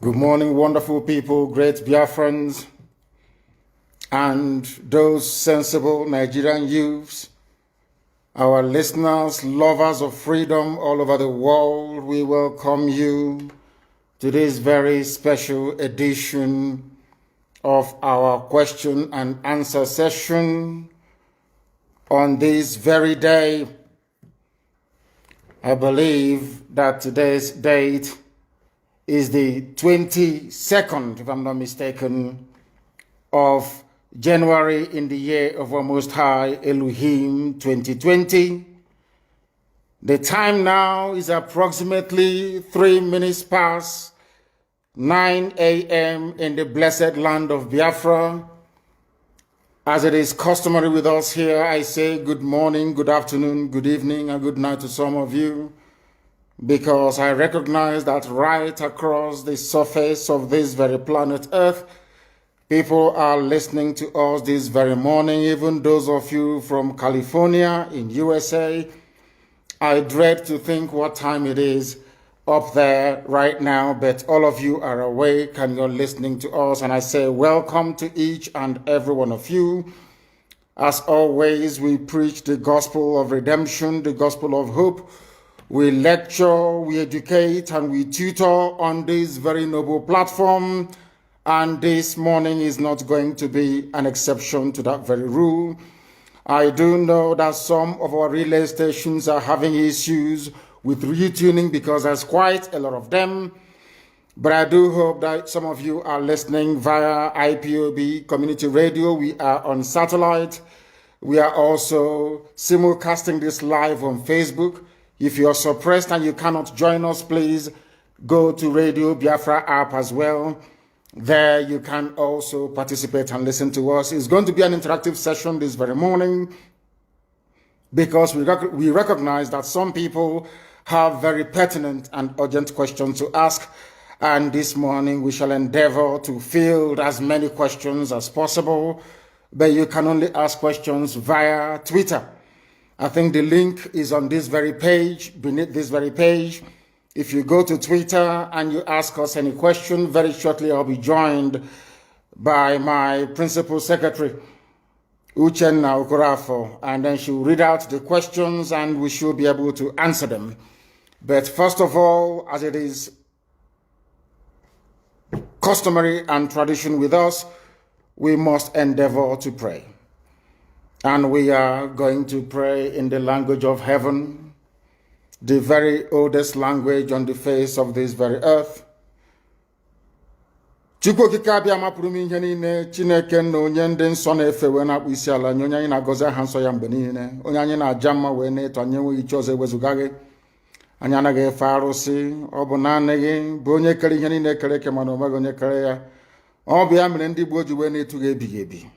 Good morning, wonderful people, great Biafrans, and those sensible Nigerian youths, our listeners, lovers of freedom all over the world. We welcome you to this very special edition of our question and answer session on this very day. I believe that today's date is the 22nd, if I'm not mistaken, of January in the year of our Most High Elohim 2020. The time now is approximately 3 minutes past 9 a.m. in the blessed land of Biafra. As it is customary with us here, I say good morning, good afternoon, good evening, and good night to some of you, because I recognize that right across the surface of this very planet Earth, people are listening to us this very morning, even those of you from California in USA. I dread to think what time it is up there right now, but all of you are awake and you're listening to us, and I say welcome to each and every one of you. As always, we preach the gospel of redemption, the gospel of hope. We lecture, we educate, and we tutor on this very noble platform. And this morning is not going to be an exception to that very rule. I do know that some of our relay stations are having issues with retuning because there's quite a lot of them. But I do hope that some of you are listening via IPOB Community Radio. We are on satellite. We are also simulcasting this live on Facebook. If you're suppressed and you cannot join us, please go to Radio Biafra app as well. There you can also participate and listen to us. It's going to be an interactive session this very morning because we recognize that some people have very pertinent and urgent questions to ask. And this morning we shall endeavor to field as many questions as possible, but you can only ask questions via Twitter. I think the link is on this very page, beneath this very page. If you go to Twitter and you ask us any question, very shortly I'll be joined by my principal secretary, Uchenna Okorafo, and then she'll read out the questions and we should be able to answer them. But first of all, as it is customary and tradition with us, we must endeavor to pray. And we are going to pray in the language of heaven, the very oldest language on the face of this very earth. Chukwu okike abịa mapụrụ m ihe niile, Chineke na onye ndị nsọ na-efe wee na-akpụ isi ala nye onye anyị na-agọzi aha nsọ ya mgbe niile, onye anyị na-aja mma wee na-eto anyị enweghị iche ọzọ ewezuga gị. Anyị anaghị efe arụsị, ọ bụ naanị gị bụ onye kere ihe niile kere eke mana onweghị onye kere ya. Ọ bụ ya mere ndị Igbo ji wee na-etu gị ebighị ebi.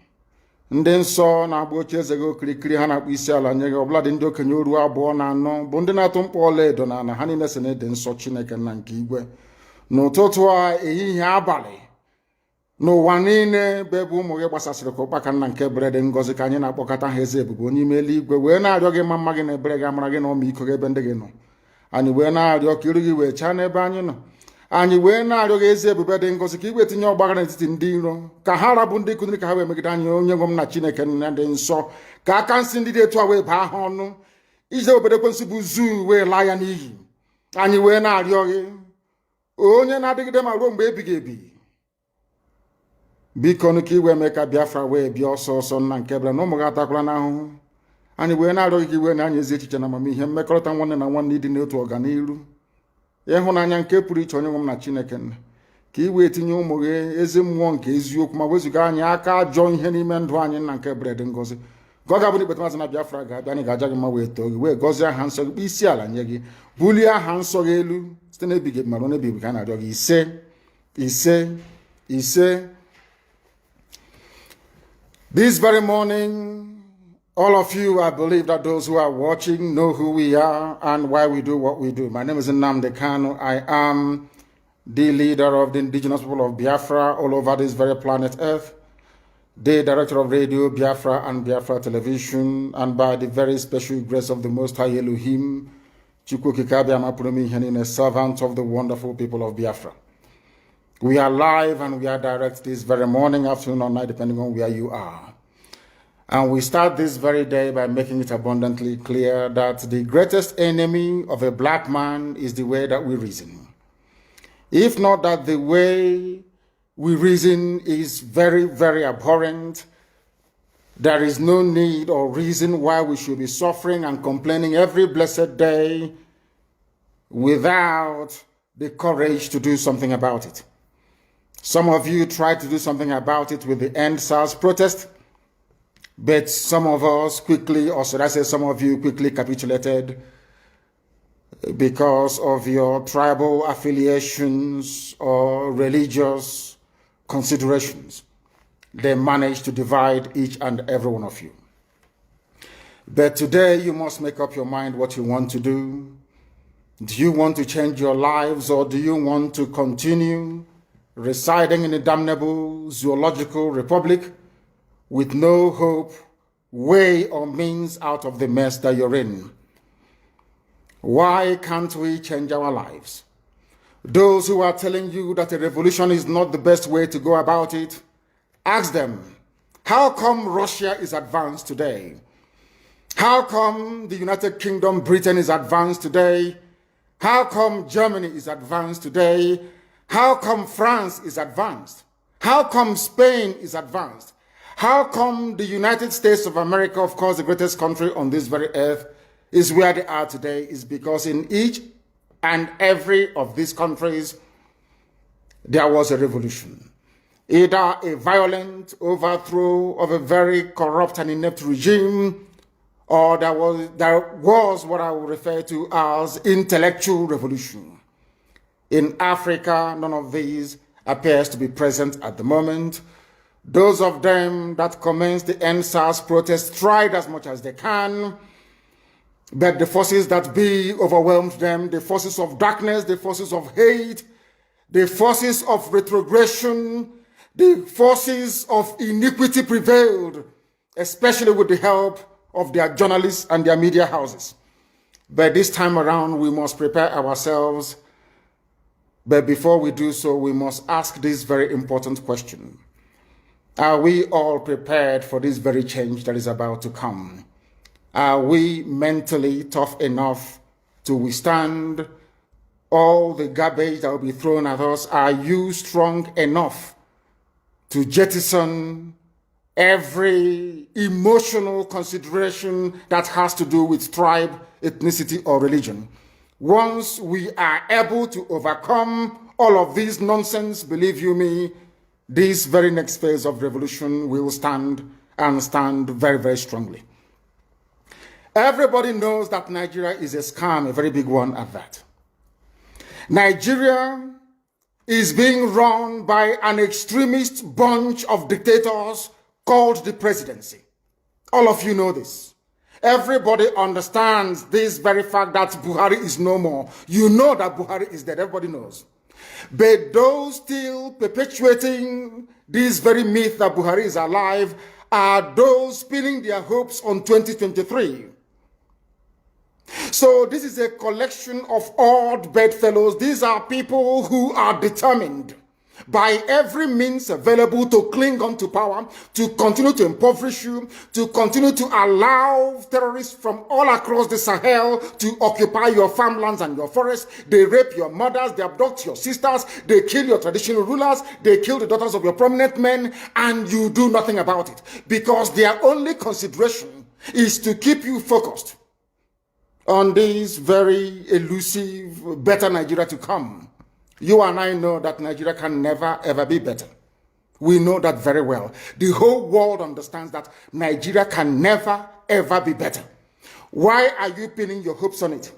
Ndị nsọ na-agba oche eze gị okirikiri ha na-akpụ isi ala nye gị, ọbụladị ndị okenye oru 2 na 4 bụ ndị na-atụ mkpọ ọla edo na ana ha niile si na-ede nsọ Chineke nna nke igwe. N'ụtụtụ a, ehihie, abalị, n'ụwa niile bụ ebe ụmụ gị gbasasịrị ka ụkpaka nna nke ebere dị ngọzi ka anyị na-akpọkọta ha eze ebube onye ime eluigwe wee na-arịọ gị mma gị na ebere gị amara gị na ọmịiko gị ebe ndị gị nọ. Anyị wee na-arịọ ka iru gị wee chaa n'ebe anyị nọ. Anyị wee na-arịọ gị eze ebube dị ngọzi ka igwe tinye ọgbaghara n'etiti ndị iro, ka ha rabụ ndị kụziri ka ha wee megide anyị onye nwe m na Chineke nna dị nsọ, ka aka nsị ndị dị etu a wee baa ha ọnụ, ije obodo ekwensu bụ zuu wee laa ya n'iyi. Anyị wee na-arịọ gị onye na-adịgide ma ruo mgbe ebighị ebi, biko nụ ka iwe mee ka Biafra wee bịa ọsọ ọsọ nna nke ebere na ụmụ gị atakwala n'ahụhụ. Anyị wee na-arịọ gị ka iwe na anyị ezi echiche na amamihe, mmekọrịta nwanne na nwanne ịdị n'otu ọganiru, ịhụnanya nke pụrụ iche onye nwe m na Chineke nna, ka i wee tinye ụmụ gị ezi mmụọ nke eziokwu ma wezuga anyị aka ajọ ihe n'ime ndụ anyị nna nke ebere dị ngọzi. Ka ọ ga-abụ n'ikpeta maazị na Biafra ga-abịa, anyị ga-aja gị mma wee too gị wee gọzie aha nsọ gị, kpee isi ala nye gị, bulie aha nsọ gị elu site n'ebighị ebi ma ruo n'ebighị ebi ka a na-arịọ gị ise ise ise. This very morning, all of you, I believe that those who are watching know who we are and why we do what we do. My name is Nnamdi Kanu. I am the leader of the indigenous people of Biafra all over this very planet Earth, the director of Radio Biafra and Biafra Television, and by the very special grace of the Most High Elohim, Chukwu Kikabia Mapurumi Henine, servant of the wonderful people of Biafra. We are live and we are direct this very morning, afternoon, or night, depending on where you are. And we start this very day by making it abundantly clear that the greatest enemy of a black man is the way that we reason. If not that the way we reason is very, very abhorrent, there is no need or reason why we should be suffering and complaining every blessed day without the courage to do something about it. Some of you tried to do something about it with the End SARS protest, but some of us quickly, or should I say some of you quickly capitulated because of your tribal affiliations or religious considerations. They managed to divide each and every one of you. But today you must make up your mind what you want to do. Do you want to change your lives, or do you want to continue residing in a damnable zoological republic with no hope, way, or means out of the mess that you're in? Why can't we change our lives? Those who are telling you that a revolution is not the best way to go about it, ask them, how come Russia is advanced today? How come the United Kingdom, Britain is advanced today? How come Germany is advanced today? How come France is advanced? How come Spain is advanced? How come the United States of America, of course the greatest country on this very earth, is where they are today? Is because in each and every of these countries there was a revolution. Either a violent overthrow of a very corrupt and inept regime, or there was what I would refer to as intellectual revolution. In Africa, none of these appears to be present at the moment. Those of them that commenced the End SARS protest tried as much as they can, but the forces that be overwhelmed them, the forces of darkness, the forces of hate, the forces of retrogression, the forces of iniquity prevailed, especially with the help of their journalists and their media houses. But this time around, we must prepare ourselves. But before we do so, we must ask this very important question. Are we all prepared for this very change that is about to come? Are we mentally tough enough to withstand all the garbage that will be thrown at us? Are you strong enough to jettison every emotional consideration that has to do with tribe, ethnicity, or religion? Once we are able to overcome all of this nonsense, believe you me, this very next phase of revolution will stand, and stand very, very strongly. Everybody knows that Nigeria is a scam, a very big one at that. Nigeria is being run by an extremist bunch of dictators called the presidency. All of you know this. Everybody understands this very fact that Buhari is no more. You know that Buhari is dead. Everybody knows. But those still perpetuating this very myth that Buhari is alive are those pinning their hopes on 2023. So this is a collection of odd bedfellows. These are people who are determined by every means available to cling on to power, to continue to impoverish you, to continue to allow terrorists from all across the Sahel to occupy your farmlands and your forests. They rape your mothers, they abduct your sisters, they kill your traditional rulers, they kill the daughters of your prominent men, and you do nothing about it because their only consideration is to keep you focused on this very elusive, better Nigeria to come. You and I know that Nigeria can never, ever be better. We know that very well. The whole world understands that Nigeria can never, ever be better. Why are you pinning your hopes on it?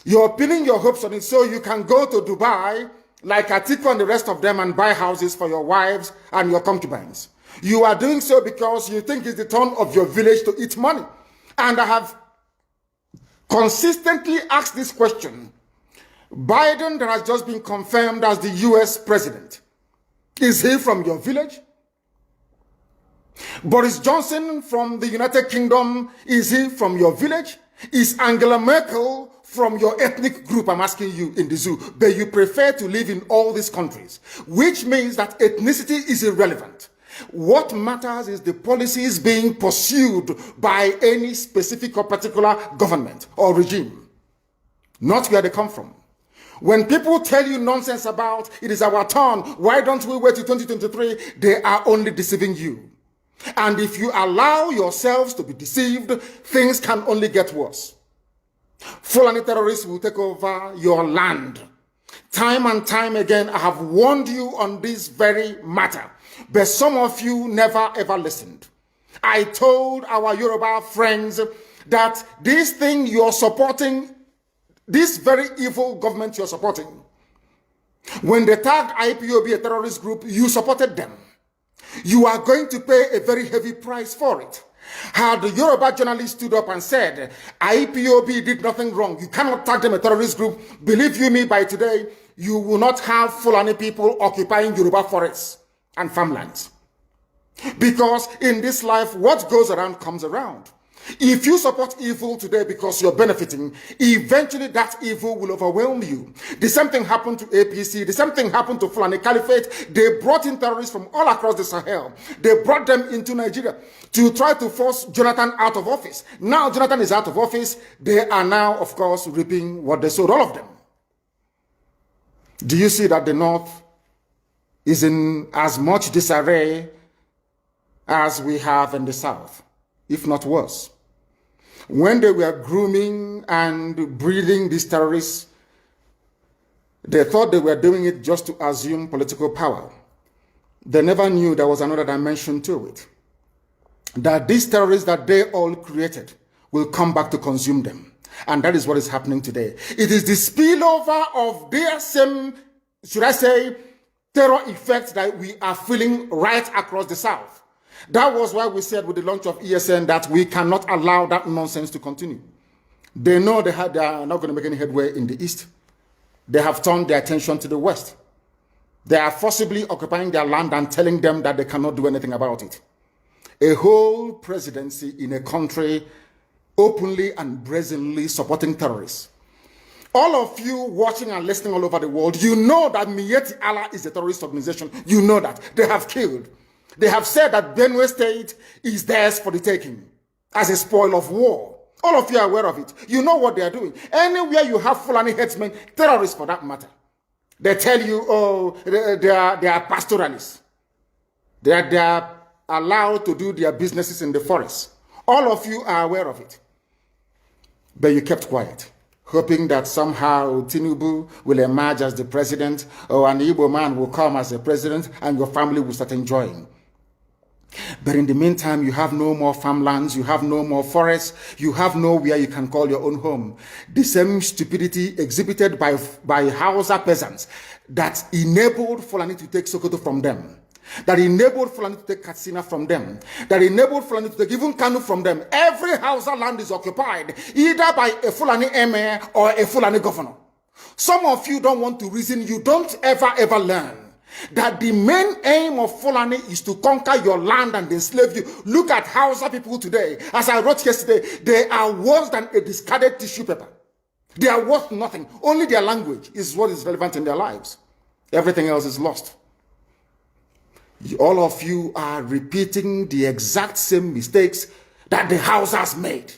You're pinning your hopes on it so you can go to Dubai, like Atiku and the rest of them, and buy houses for your wives and your concubines. You are doing so because you think it's the turn of your village to eat money. And I have consistently asked this question. Biden, that has just been confirmed as the US president, is he from your village? Boris Johnson from the United Kingdom, is he from your village? Is Angela Merkel from your ethnic group, I'm asking you, in the zoo, but you prefer to live in all these countries, which means that ethnicity is irrelevant. What matters is the policies being pursued by any specific or particular government or regime, not where they come from. When people tell you nonsense about it is our turn, why don't we wait till 2023, they are only deceiving you. And if you allow yourselves to be deceived, things can only get worse. Fulani terrorists will take over your land. Time and time again, I have warned you on this very matter, but some of you never ever listened. I told our Yoruba friends that this thing you're supporting, this very evil government you're supporting, when they tagged IPOB a terrorist group, you supported them. You are going to pay a very heavy price for it. Had the Yoruba journalist stood up and said, IPOB did nothing wrong, you cannot tag them a terrorist group, believe you me, by today, you will not have Fulani people occupying Yoruba forests and farmlands. Because in this life, what goes around comes around. If you support evil today because you're benefiting, eventually that evil will overwhelm you. The same thing happened to APC. The same thing happened to Fulani Caliphate. They brought in terrorists from all across the Sahel. They brought them into Nigeria to try to force Jonathan out of office. Now Jonathan is out of office. They are now, of course, reaping what they sowed, all of them. Do you see that the North is in as much disarray as we have in the South, if not worse? When they were grooming and breeding these terrorists, they thought they were doing it just to assume political power. They never knew there was another dimension to it. That these terrorists that they all created will come back to consume them. And that is what is happening today. It is the spillover of their same, should I say, terror effects that we are feeling right across the South. That was why we said with the launch of ESN that we cannot allow that nonsense to continue. They know they are not going to make any headway in the East. They have turned their attention to the West. They are forcibly occupying their land and telling them that they cannot do anything about it. A whole presidency in a country openly and brazenly supporting terrorists. All of you watching and listening all over the world, you know that Miyetti Allah is a terrorist organization. You know that. They have killed. They have said that Benue State is theirs for the taking as a spoil of war. All of you are aware of it. You know what they are doing. Anywhere you have Fulani headsmen, terrorists for that matter, they tell you, oh, they are pastoralists. They are allowed to do their businesses in the forest. All of you are aware of it. But you kept quiet, hoping that somehow Tinubu will emerge as the president, or an Igbo man will come as the president, and your family will start enjoying. But in the meantime, you have no more farmlands, you have no more forests, you have nowhere you can call your own home. The same stupidity exhibited by Hausa peasants that enabled Fulani to take Sokoto from them, that enabled Fulani to take Katsina from them, that enabled Fulani to take even Kanu from them. Every Hausa land is occupied either by a Fulani emir or a Fulani governor. Some of you don't want to reason, you don't ever learn that the main aim of Fulani is to conquer your land and enslave you. Look at Hausa people today. As I wrote yesterday, they are worse than a discarded tissue paper. They are worth nothing. Only their language is what is relevant in their lives. Everything else is lost. All of you are repeating the exact same mistakes that the Hausas made.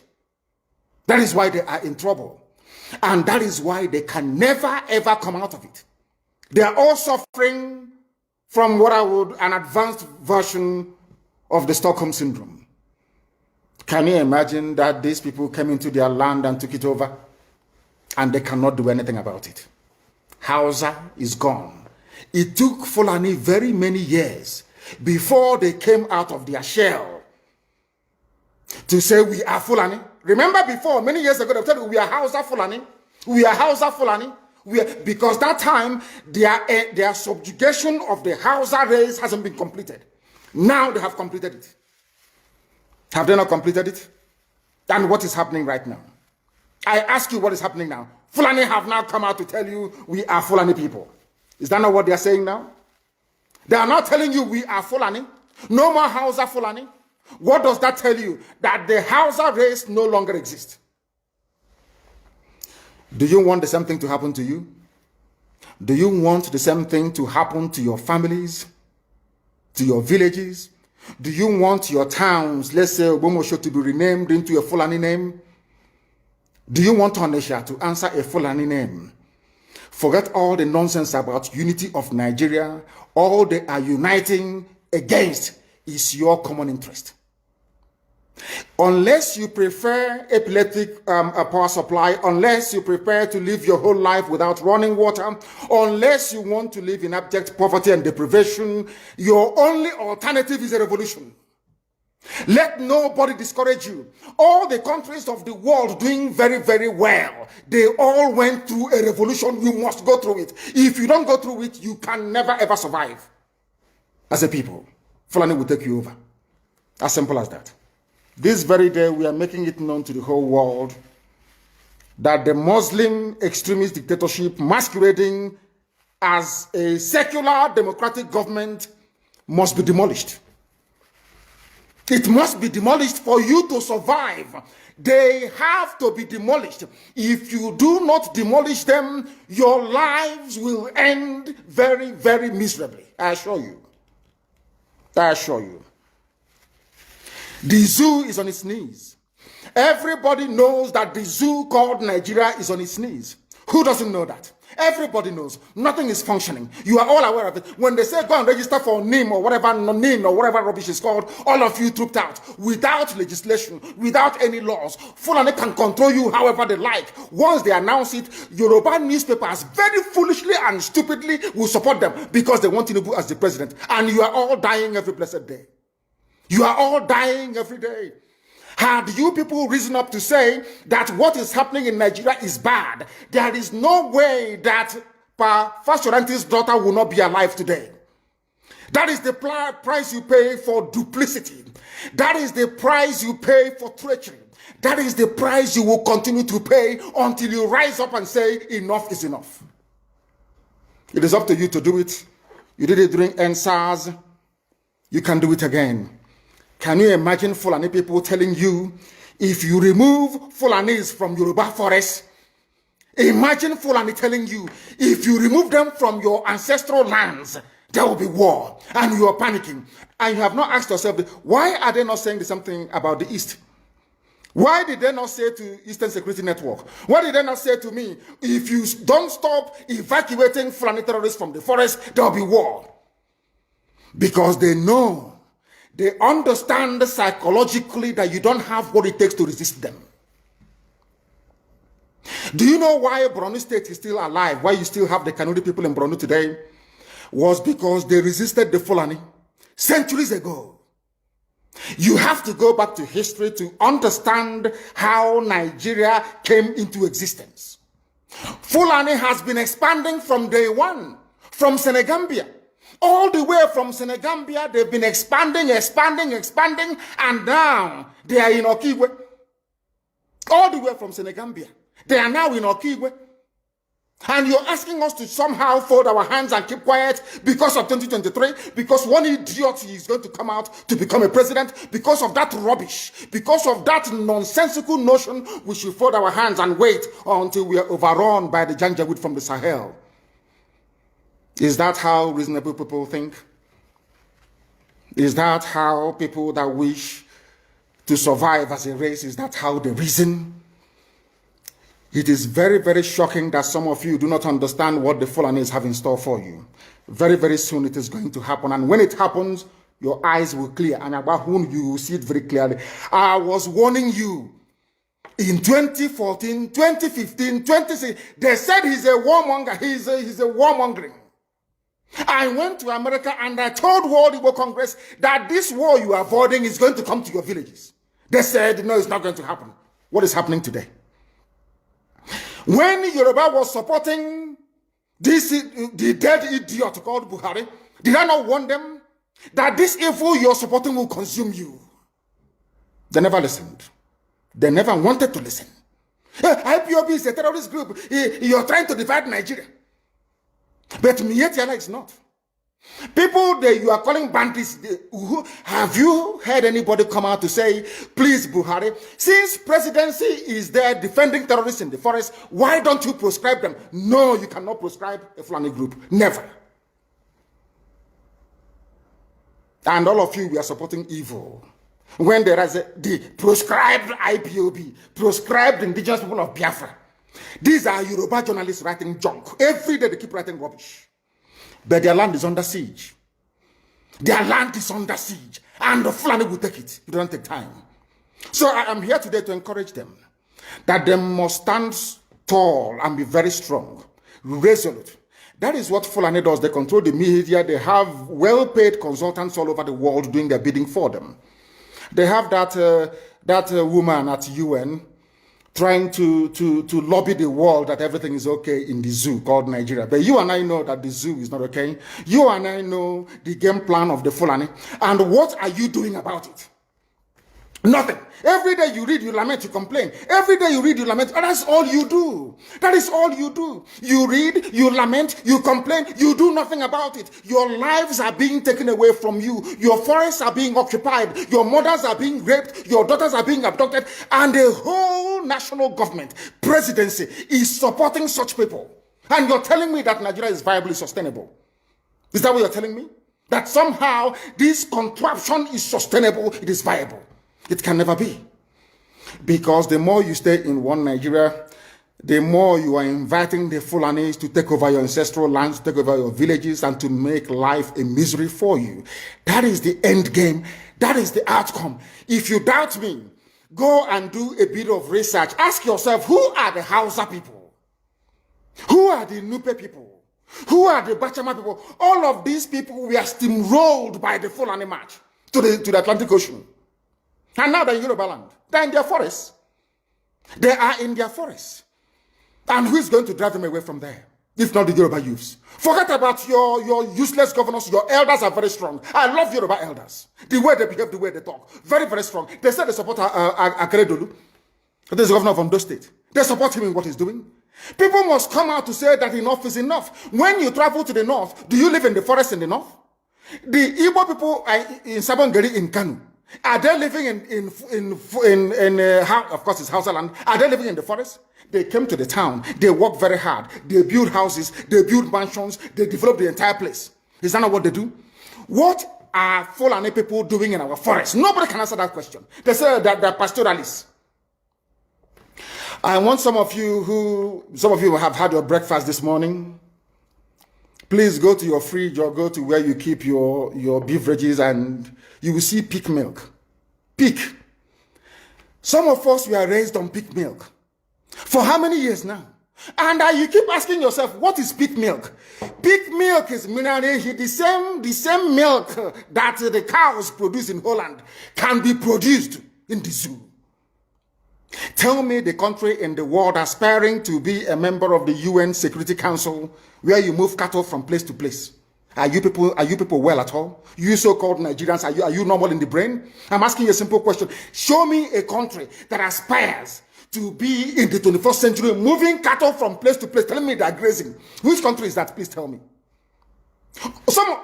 That is why they are in trouble. And that is why they can never ever come out of it. They are all suffering from what I would, an advanced version of the Stockholm Syndrome. Can you imagine that these people came into their land and took it over and they cannot do anything about it? Hausa is gone. It took Fulani very many years before they came out of their shell to say we are Fulani. Remember before, many years ago, they told you we are Hausa Fulani. We are Hausa Fulani. Because that time, their subjugation of the Hausa race hasn't been completed. Now they have completed it. Have they not completed it? And what is happening right now? I ask you what is happening now. Fulani have now come out to tell you we are Fulani people. Is that not what they are saying now? They are not telling you we are Fulani. No more Hausa Fulani. What does that tell you? That the Hausa race no longer exists. Do you want the same thing to happen to you? Do you want the same thing to happen to your families, to your villages? Do you want your towns, let's say Obomosho, to be renamed into a Fulani name? Do you want Onisha to answer a Fulani name? Forget all the nonsense about unity of Nigeria. All they are uniting against is your common interest. Unless you prefer epileptic power supply, unless you prepare to live your whole life without running water, unless you want to live in abject poverty and deprivation, your only alternative is a revolution. Let nobody discourage you. All the countries of the world doing very, very well, they all went through a revolution. You must go through it. If you don't go through it, you can never ever survive. As a people, Fulani will take you over. As simple as that. This very day, we are making it known to the whole world that the Muslim extremist dictatorship masquerading as a secular democratic government must be demolished. It must be demolished for you to survive. They have to be demolished. If you do not demolish them, your lives will end very, very miserably. I assure you. I assure you. The zoo is on its knees. Everybody knows that the zoo called Nigeria is on its knees. Who doesn't know that? Everybody knows. Nothing is functioning. You are all aware of it. When they say go and register for NIM or whatever, NIM or whatever rubbish is called, all of you trooped out without legislation, without any laws. Fulani can control you however they like. Once they announce it, Yoruba newspapers very foolishly and stupidly will support them because they want Tinubu as the president. And you are all dying every blessed day. You are all dying every day. Had you people risen up to say that what is happening in Nigeria is bad, there is no way that Fashoranti's daughter will not be alive today. That is the price you pay for duplicity. That is the price you pay for treachery. That is the price you will continue to pay until you rise up and say enough is enough. It is up to you to do it. You did it during NSAS. You can do it again. Can you imagine Fulani people telling you, if you remove Fulanis from Yoruba forest, imagine Fulani telling you, if you remove them from your ancestral lands, there will be war, and you are panicking. And you have not asked yourself, why are they not saying something about the East? Why did they not say to Eastern Security Network? Why did they not say to me, if you don't stop evacuating Fulani terrorists from the forest, there will be war? Because they know, they understand psychologically that you don't have what it takes to resist them. Do you know why Borno State is still alive? Why you still have the Kanuri people in Borno today? Was because they resisted the Fulani centuries ago. You have to go back to history to understand how Nigeria came into existence. Fulani has been expanding from day one, from Senegambia. All the way from Senegambia, they've been expanding, and now they are in Okigwe. All the way from Senegambia, they are now in Okigwe. And you're asking us to somehow fold our hands and keep quiet because of 2023, because one idiot is going to come out to become a president, because of that rubbish, because of that nonsensical notion, we should fold our hands and wait until we are overrun by the Janjaweed from the Sahel. Is that how reasonable people think? Is that how people that wish to survive as a race, is that how they reason? It is very, very shocking that some of you do not understand what the Fulanis have in store for you. Very, very soon it is going to happen. And when it happens, your eyes will clear. And about whom you will see it very clearly. I was warning you. In 2014, 2015, 2016, they said he's a warmonger. He's a warmongering. I went to America and I told World Igbo Congress that this war you are avoiding is going to come to your villages. They said, no, it's not going to happen. What is happening today? When Yoruba was supporting the dead idiot called Buhari, did I not warn them that this evil you're supporting will consume you? They never listened. They never wanted to listen. IPOB is a terrorist group. You're trying to divide Nigeria. But Mietiala is not. People that you are calling bandits, have you heard anybody come out to say, please, Buhari, since presidency is there defending terrorists in the forest, why don't you proscribe them? No, you cannot proscribe a Fulani group. Never. And all of you, we are supporting evil. When there is the proscribed IPOB, proscribed indigenous people of Biafra. These are Yoruba journalists writing junk. Every day they keep writing rubbish. But their land is under siege. Their land is under siege. And the Fulani will take it. It doesn't take time. So I am here today to encourage them that they must stand tall and be very strong, resolute. That is what Fulani does. They control the media. They have well-paid consultants all over the world doing their bidding for them. They have that woman at UN trying to lobby the world that everything is okay in the zoo called Nigeria. But you and I know that the zoo is not okay. You and I know the game plan of the Fulani. And what are you doing about it? Nothing. Every day you read, you lament, you complain. Every day you read, you lament. And that's all you do. That is all you do. You read, you lament, you complain. You do nothing about it. Your lives are being taken away from you. Your forests are being occupied. Your mothers are being raped. Your daughters are being abducted. And the whole national government, presidency, is supporting such people. And you're telling me that Nigeria is viably sustainable. Is that what you're telling me? That somehow this contraption is sustainable, it is viable. It can never be. Because the more you stay in one Nigeria, the more you are inviting the Fulanis to take over your ancestral lands, to take over your villages, and to make life a misery for you. That is the end game. That is the outcome. If you doubt me, go and do a bit of research. Ask yourself, who are the Hausa people? Who are the Nupe people? Who are the Bachama people? All of these people were steamrolled by the Fulani march to the Atlantic Ocean. And now they're in Yoruba land. They're in their forests. They are in their forests. And who is going to drive them away from there? If not the Yoruba youths. Forget about your useless governors. Your elders are very strong. I love Yoruba elders. The way they behave, the way they talk. Very, very strong. They said they support Akeredolu. This is the governor of Ondo State. They support him in what he's doing. People must come out to say that enough is enough. When you travel to the north, do you live in the forest in the north? The Igbo people in Sabongeri in Kanu, are they living of course it's Hausa land, are they living in the forest? They came to the town, they work very hard, they build houses, they build mansions, they develop the entire place. Is that not what they do? What are Fulani people doing in our forest? Nobody can answer that question. They say that they're pastoralists. I want some of you have had your breakfast this morning. Please go to your fridge or go to where you keep your beverages and you will see pig milk. Pig. Some of us were raised on pig milk. For how many years now? And you keep asking yourself, what is pig milk? Pig milk is minerally the same milk that the cows produce in Holland can be produced in the zoo. Tell me the country in the world aspiring to be a member of the UN Security Council where you move cattle from place to place. Are you people well at all? You so-called Nigerians, are you normal in the brain? I'm asking you a simple question. Show me a country that aspires to be in the 21st century moving cattle from place to place, telling me they're grazing. Which country is that? Please tell me.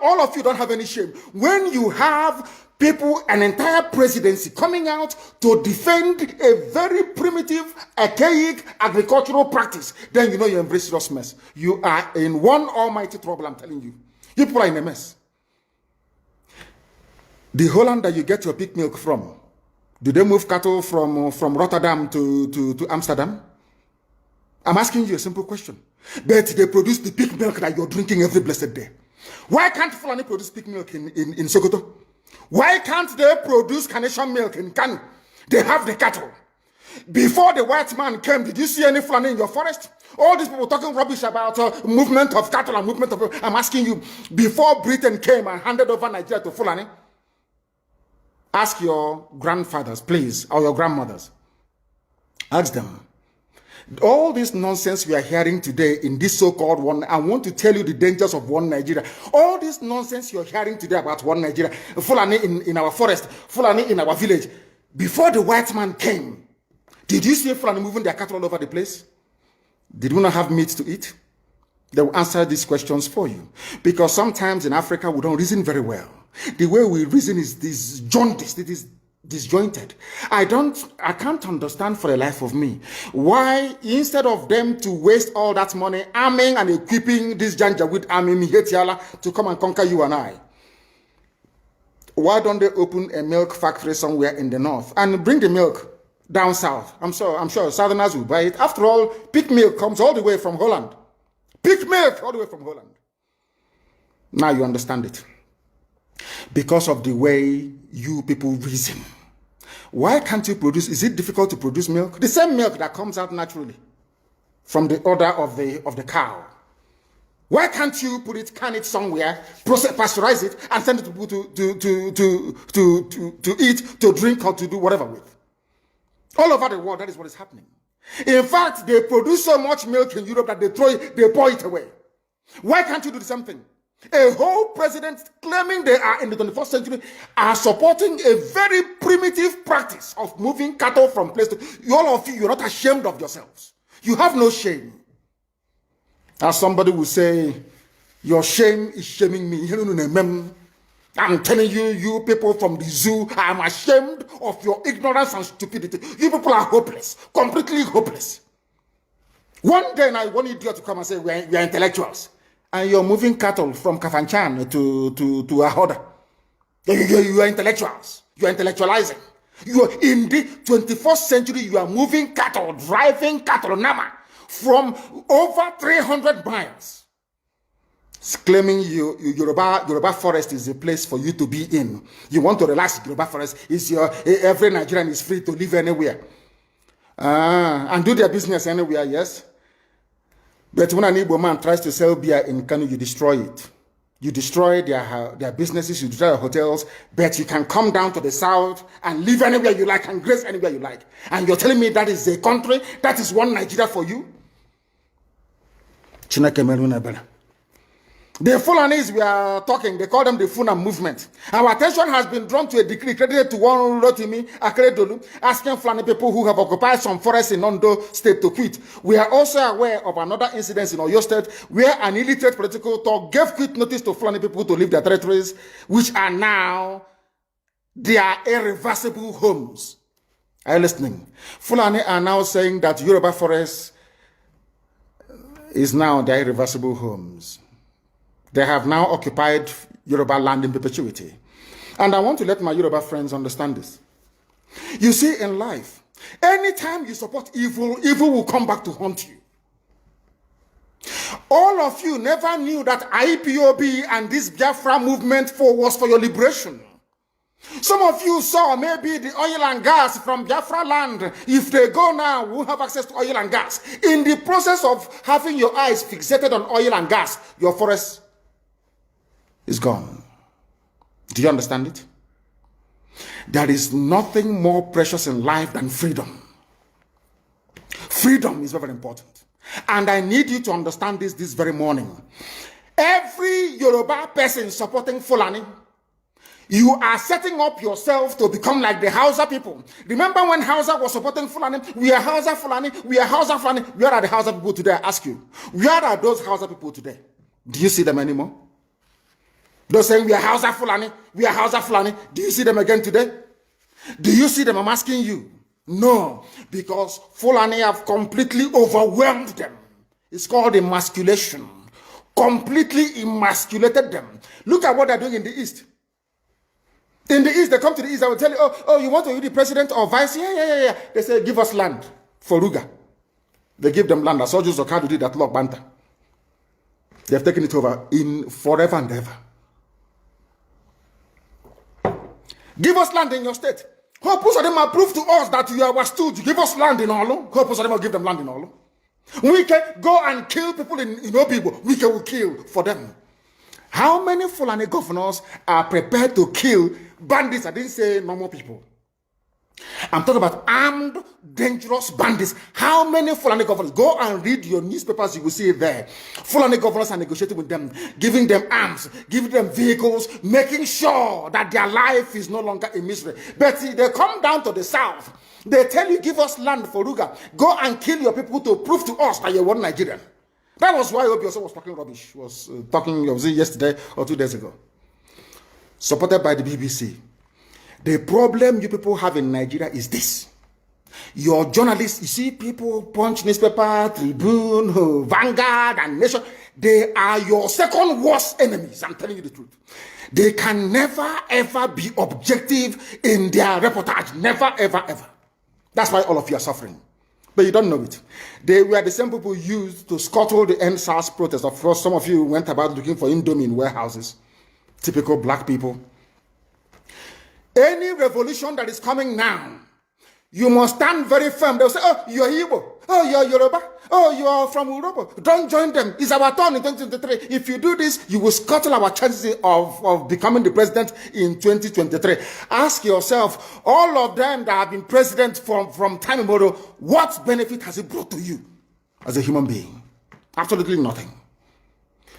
All of you don't have any shame. When you have people, an entire presidency coming out to defend a very primitive, archaic agricultural practice, then you know you're in very serious mess. You are in one almighty trouble, I'm telling you. You people are in a mess. The Holland that you get your pig milk from, do they move cattle from Rotterdam to Amsterdam? I'm asking you a simple question. But they produce the pig milk that you're drinking every blessed day. Why can't Fulani produce pig milk in Sokoto? Why can't they produce carnation milk in Kanu? They have the cattle. Before the white man came, did you see any Fulani in your forest? All these people talking rubbish about movement of cattle and movement of... I'm asking you, before Britain came and handed over Nigeria to Fulani, ask your grandfathers, please, or your grandmothers. Ask them. All this nonsense we are hearing today in this so-called one, I want to tell you the dangers of one Nigeria. All this nonsense you're hearing today about one Nigeria, Fulani in our forest, Fulani in our village. Before the white man came, did you see Fulani moving their cattle all over the place? Did we not have meat to eat? They will answer these questions for you. Because sometimes in Africa, we don't reason very well. The way we reason is this jaundiced, it is disjointed. I can't understand for the life of me why, instead of them to waste all that money arming and equipping this Janjaweed army Mihetiala to come and conquer you and I, why don't they open a milk factory somewhere in the north and bring the milk down south? I'm sure Southerners will buy it. After all, pig milk comes all the way from Holland. Pig milk all the way from Holland. Now you understand it. Because of the way you people reason. Why can't you produce? Is it difficult to produce milk? The same milk that comes out naturally from the udder of the cow. Why can't you can it somewhere, pasteurize it, and send it to people to eat, to drink, or to do whatever with? All over the world, that is what is happening. In fact, they produce so much milk in Europe that they pour it away. Why can't you do the same thing? A whole president claiming they are in the 21st century are supporting a very primitive practice of moving cattle from place to... All of you, you're not ashamed of yourselves. You have no shame. As somebody will say, your shame is shaming me. I'm telling you, you people from the zoo, I'm ashamed of your ignorance and stupidity. You people are hopeless, completely hopeless. One day I want idiot to come and say, we are intellectuals. And you're moving cattle from Kafanchan to Ahoda. You are intellectuals. You are intellectualizing. You are in the 21st century, you are moving cattle, driving cattle, Nama, from over 300 miles. It's claiming Yoruba forest is a place for you to be in. You want to relax, Yoruba forest is every Nigerian is free to live anywhere. And do their business anywhere, yes. But when an Igbo man tries to sell beer in Kanu, you destroy it. You destroy their businesses, you destroy their hotels, but you can come down to the south and live anywhere you like and grace anywhere you like. And you're telling me that is a country, that is one Nigeria for you? The Fulanis we are talking, they call them the Funa movement. Our attention has been drawn to a decree credited to one Rotimi Akredolu, asking Fulani people who have occupied some forests in Ondo State to quit. We are also aware of another incident in Oyo State where an illiterate political talk gave quit notice to Fulani people to leave their territories, which are now their irreversible homes. Are you listening? Fulani are now saying that Yoruba forest is now their irreversible homes. They have now occupied Yoruba land in perpetuity. And I want to let my Yoruba friends understand this. You see, in life, anytime you support evil, evil will come back to haunt you. All of you never knew that IPOB and this Biafra movement was for your liberation. Some of you saw maybe the oil and gas from Biafra land. If they go now, we'll have access to oil and gas. In the process of having your eyes fixated on oil and gas, your forest is gone. Do you understand it? There is nothing more precious in life than freedom. Freedom is very important. And I need you to understand this very morning. Every Yoruba person supporting Fulani, you are setting up yourself to become like the Hausa people. Remember when Hausa was supporting Fulani? We are Hausa Fulani, we are Hausa Fulani. Where are the Hausa people today? I ask you. Where are those Hausa people today? Do you see them anymore? Those saying we are Hausa Fulani, we are Hausa Fulani. Do you see them again today? Do you see them? I'm asking you. No, because Fulani have completely overwhelmed them. It's called emasculation. Completely emasculated them. Look at what they're doing in the East. In the East, they come to the East, I will tell you, oh, you want to be the president or vice? Yeah. They say, give us land for Ruga. They give them land. As Ojo Zokadu did that Lok Banta. They have taken it over in forever and ever. Give us land in your state. Hope of them prove to us that you are stood. Give us land in Olo. Hope of them will give them land in Olo. We can go and kill people in Obibo. We can kill for them. How many Fulani governors are prepared to kill bandits? I didn't say normal people. I'm talking about armed, dangerous bandits. How many Fulani governors? Go and read your newspapers, you will see it there. Fulani governors are negotiating with them, giving them arms, giving them vehicles, making sure that their life is no longer a misery. But they come down to the south. They tell you, give us land for Ruga. Go and kill your people to prove to us that you're one Nigerian. That was why Obioso was talking rubbish. Was talking, was it yesterday or 2 days ago? Supported by the BBC. The problem you people have in Nigeria is this. Your journalists, you see people, Punch newspaper, Tribune, Vanguard, and Nation, they are your second worst enemies. I'm telling you the truth. They can never, ever be objective in their reportage. Never, ever, ever. That's why all of you are suffering. But you don't know it. They were the same people used to scuttle the NSAS protest. Of course, some of you went about looking for Indomie in warehouses. Typical black people. Any revolution that is coming now, you must stand very firm. They'll say, oh, you're Igbo. Oh, you're Yoruba. Oh, you're from Europe. Don't join them. It's our turn in 2023. If you do this, you will scuttle our chances of becoming the president in 2023. Ask yourself, all of them that have been president from time immemorial, what benefit has it brought to you as a human being? Absolutely nothing.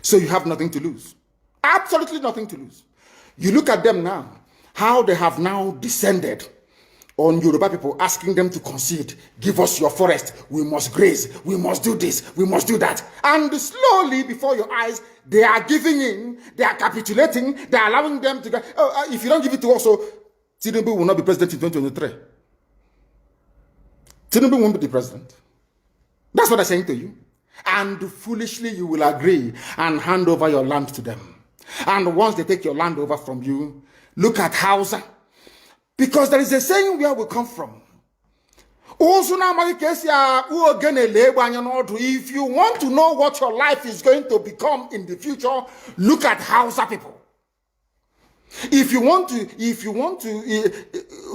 So you have nothing to lose. Absolutely nothing to lose. You look at them now, how they have now descended on Yoruba people, asking them to concede, give us your forest, we must graze, we must do this, we must do that. And slowly, before your eyes, they are giving in, they are capitulating, they are allowing them to go, if you don't give it to us, so Tinubu will not be president in 2023. Tinubu won't be the president. That's what I'm saying to you. And foolishly, you will agree and hand over your land to them. And once they take your land over from you, look at Hausa. Because there is a saying where we come from. If you want to know what your life is going to become in the future, look at Hausa people. If you want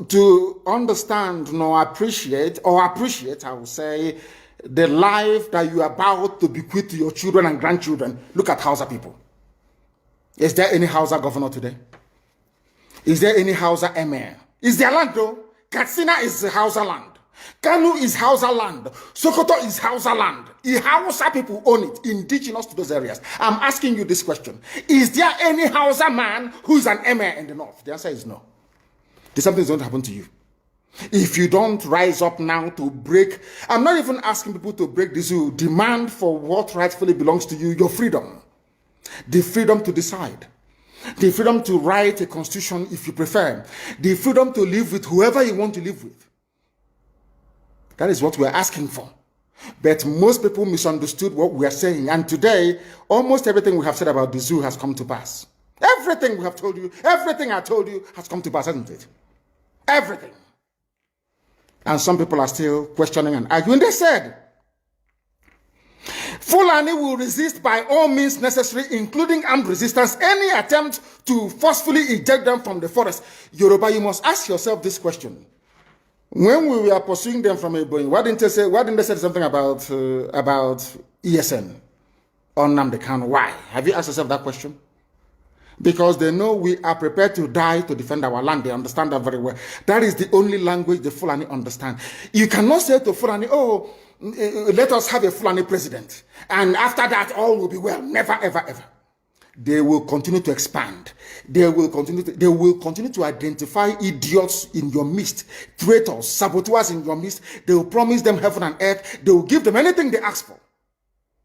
to understand, appreciate, I will say, the life that you are about to bequeath to your children and grandchildren, look at Hausa people. Is there any Hausa governor today? Is there any Hausa emir? Is their land though? Katsina is Hausa land. Kanu is Hausa land. Sokoto is Hausa land. The Hausa people own it, indigenous to those areas. I'm asking you this question. Is there any Hausa man who is an emir in the north? The answer is no. Something's going to happen to you. If you don't rise up now to break, I'm not even asking people to break this, you demand for what rightfully belongs to you, your freedom. The freedom to decide. The freedom to write a constitution if you prefer. The freedom to live with whoever you want to live with. That is what we're asking for. But most people misunderstood what we are saying. And today, almost everything we have said about the zoo has come to pass. Everything we have told you, everything I told you has come to pass, hasn't it? Everything. And some people are still questioning and arguing. They said, Fulani will resist by all means necessary, including armed resistance, any attempt to forcefully eject them from the forest. Yoruba, you must ask yourself this question. When we were pursuing them from Ebonyi, why didn't they say something about ESN or Nnamdi Kanu? Why? Have you asked yourself that question? Because they know we are prepared to die to defend our land. They understand that very well. That is the only language the Fulani understand. You cannot say to Fulani, oh, let us have a Fulani president. And after that, all will be well. Never, ever, ever. They will continue to expand. They will continue to identify idiots in your midst, traitors, saboteurs in your midst. They will promise them heaven and earth. They will give them anything they ask for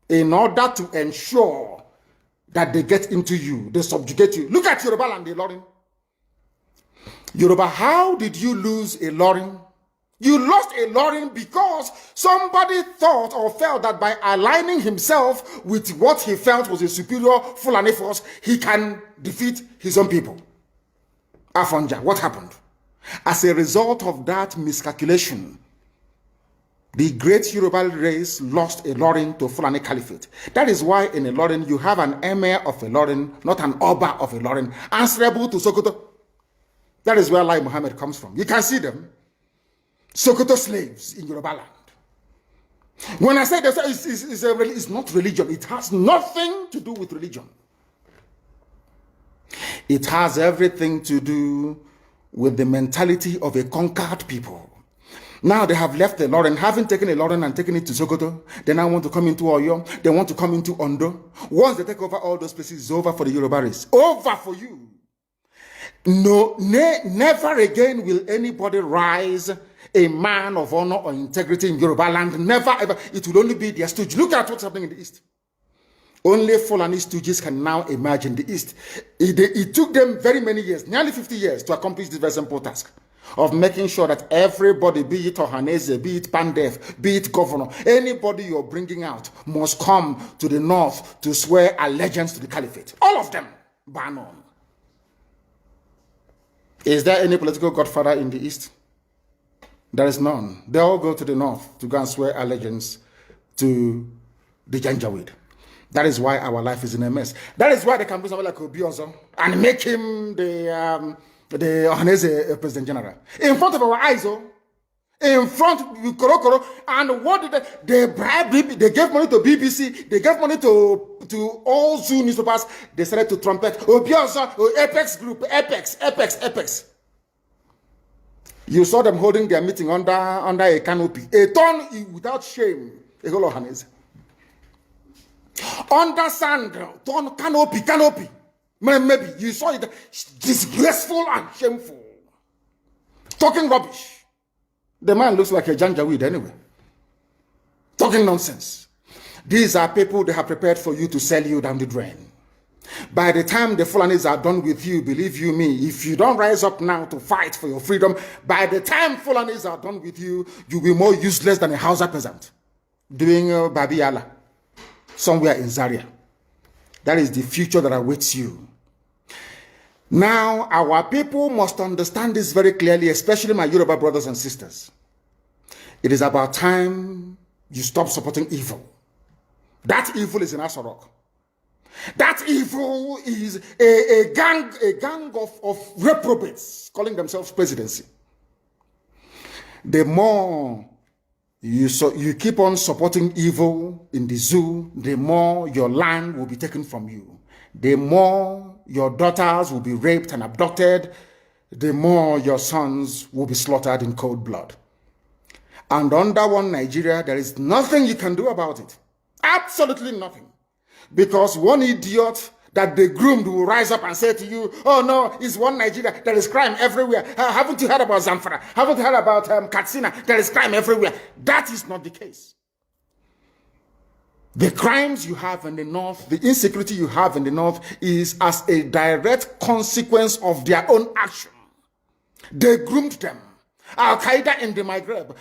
in order to ensure that they get into you, they subjugate you. Look at Yoruba land, Ilorin. Yoruba, how did you lose Ilorin? You lost Ilorin because somebody thought or felt that by aligning himself with what he felt was a superior Fulani force, he can defeat his own people. Afonja, what happened? As a result of that miscalculation, the great Yoruba race lost Ilorin to Fulani Caliphate. That is why in Ilorin you have an emir of Ilorin, not an Oba of Ilorin, answerable to Sokoto. That is where Lai Muhammad comes from. You can see them. Sokoto slaves in Yoruba land. When I say that, it's not religion. It has nothing to do with religion. It has everything to do with the mentality of a conquered people. Now they have left the Ilorin, having taken the Ilorin and taken it to Sokoto. They now want to come into Oyo. They want to come into Ondo. Once they take over all those places, it's over for the Yoruba race. Over for you. No, never again will anybody rise a man of honor or integrity in Yoruba land. Never ever. It will only be their stooge. Look at what's happening in the East. Only Fulani stooges can now emerge in the East. It took them very many years, nearly 50 years, to accomplish this very simple task of making sure that everybody, be it Ohanese, be it Pandef, be it governor, anybody you're bringing out must come to the north to swear allegiance to the caliphate. All of them, bar none. Is there any political godfather in the East? There is none. They all go to the north to go and swear allegiance to the Janjaweed. That is why our life is in a mess. That is why they can do something like Obiozo and make him the Ohanese President General. In front of our eyes, in front of Koro. And what did they bribe? They gave money to BBC. They gave money to all Zoo newspapers. They started to trumpet Obiozo, Apex Group, Apex. You saw them holding their meeting under a canopy. A ton without shame. A whole Ohanese. Under sand, ton canopy. Maybe you saw it disgraceful and shameful. Talking rubbish. The man looks like a Janjaweed anyway. Talking nonsense. These are people they have prepared for you to sell you down the drain. By the time the Fulanis are done with you, believe you me, if you don't rise up now to fight for your freedom, by the time Fulanis are done with you, you'll be more useless than a Hausa peasant doing Babiala somewhere in Zaria. That is the future that awaits you. Now, our people must understand this very clearly, especially my Yoruba brothers and sisters. It is about time you stop supporting evil. That evil is in Asorok. That evil is a gang of reprobates calling themselves presidency. The more you keep on supporting evil in the zoo, the more your land will be taken from you. The more your daughters will be raped and abducted, the more your sons will be slaughtered in cold blood. And under one Nigeria, there is nothing you can do about it. Absolutely nothing. Because one idiot that they groomed will rise up and say to you, oh no, it's one Nigeria, there is crime everywhere. Haven't you heard about Zamfara? Haven't you heard about Katsina? There is crime everywhere. That is not the case. The crimes you have in the north, the insecurity you have in the north is as a direct consequence of their own action. They groomed them. Al-Qaeda in the Maghreb,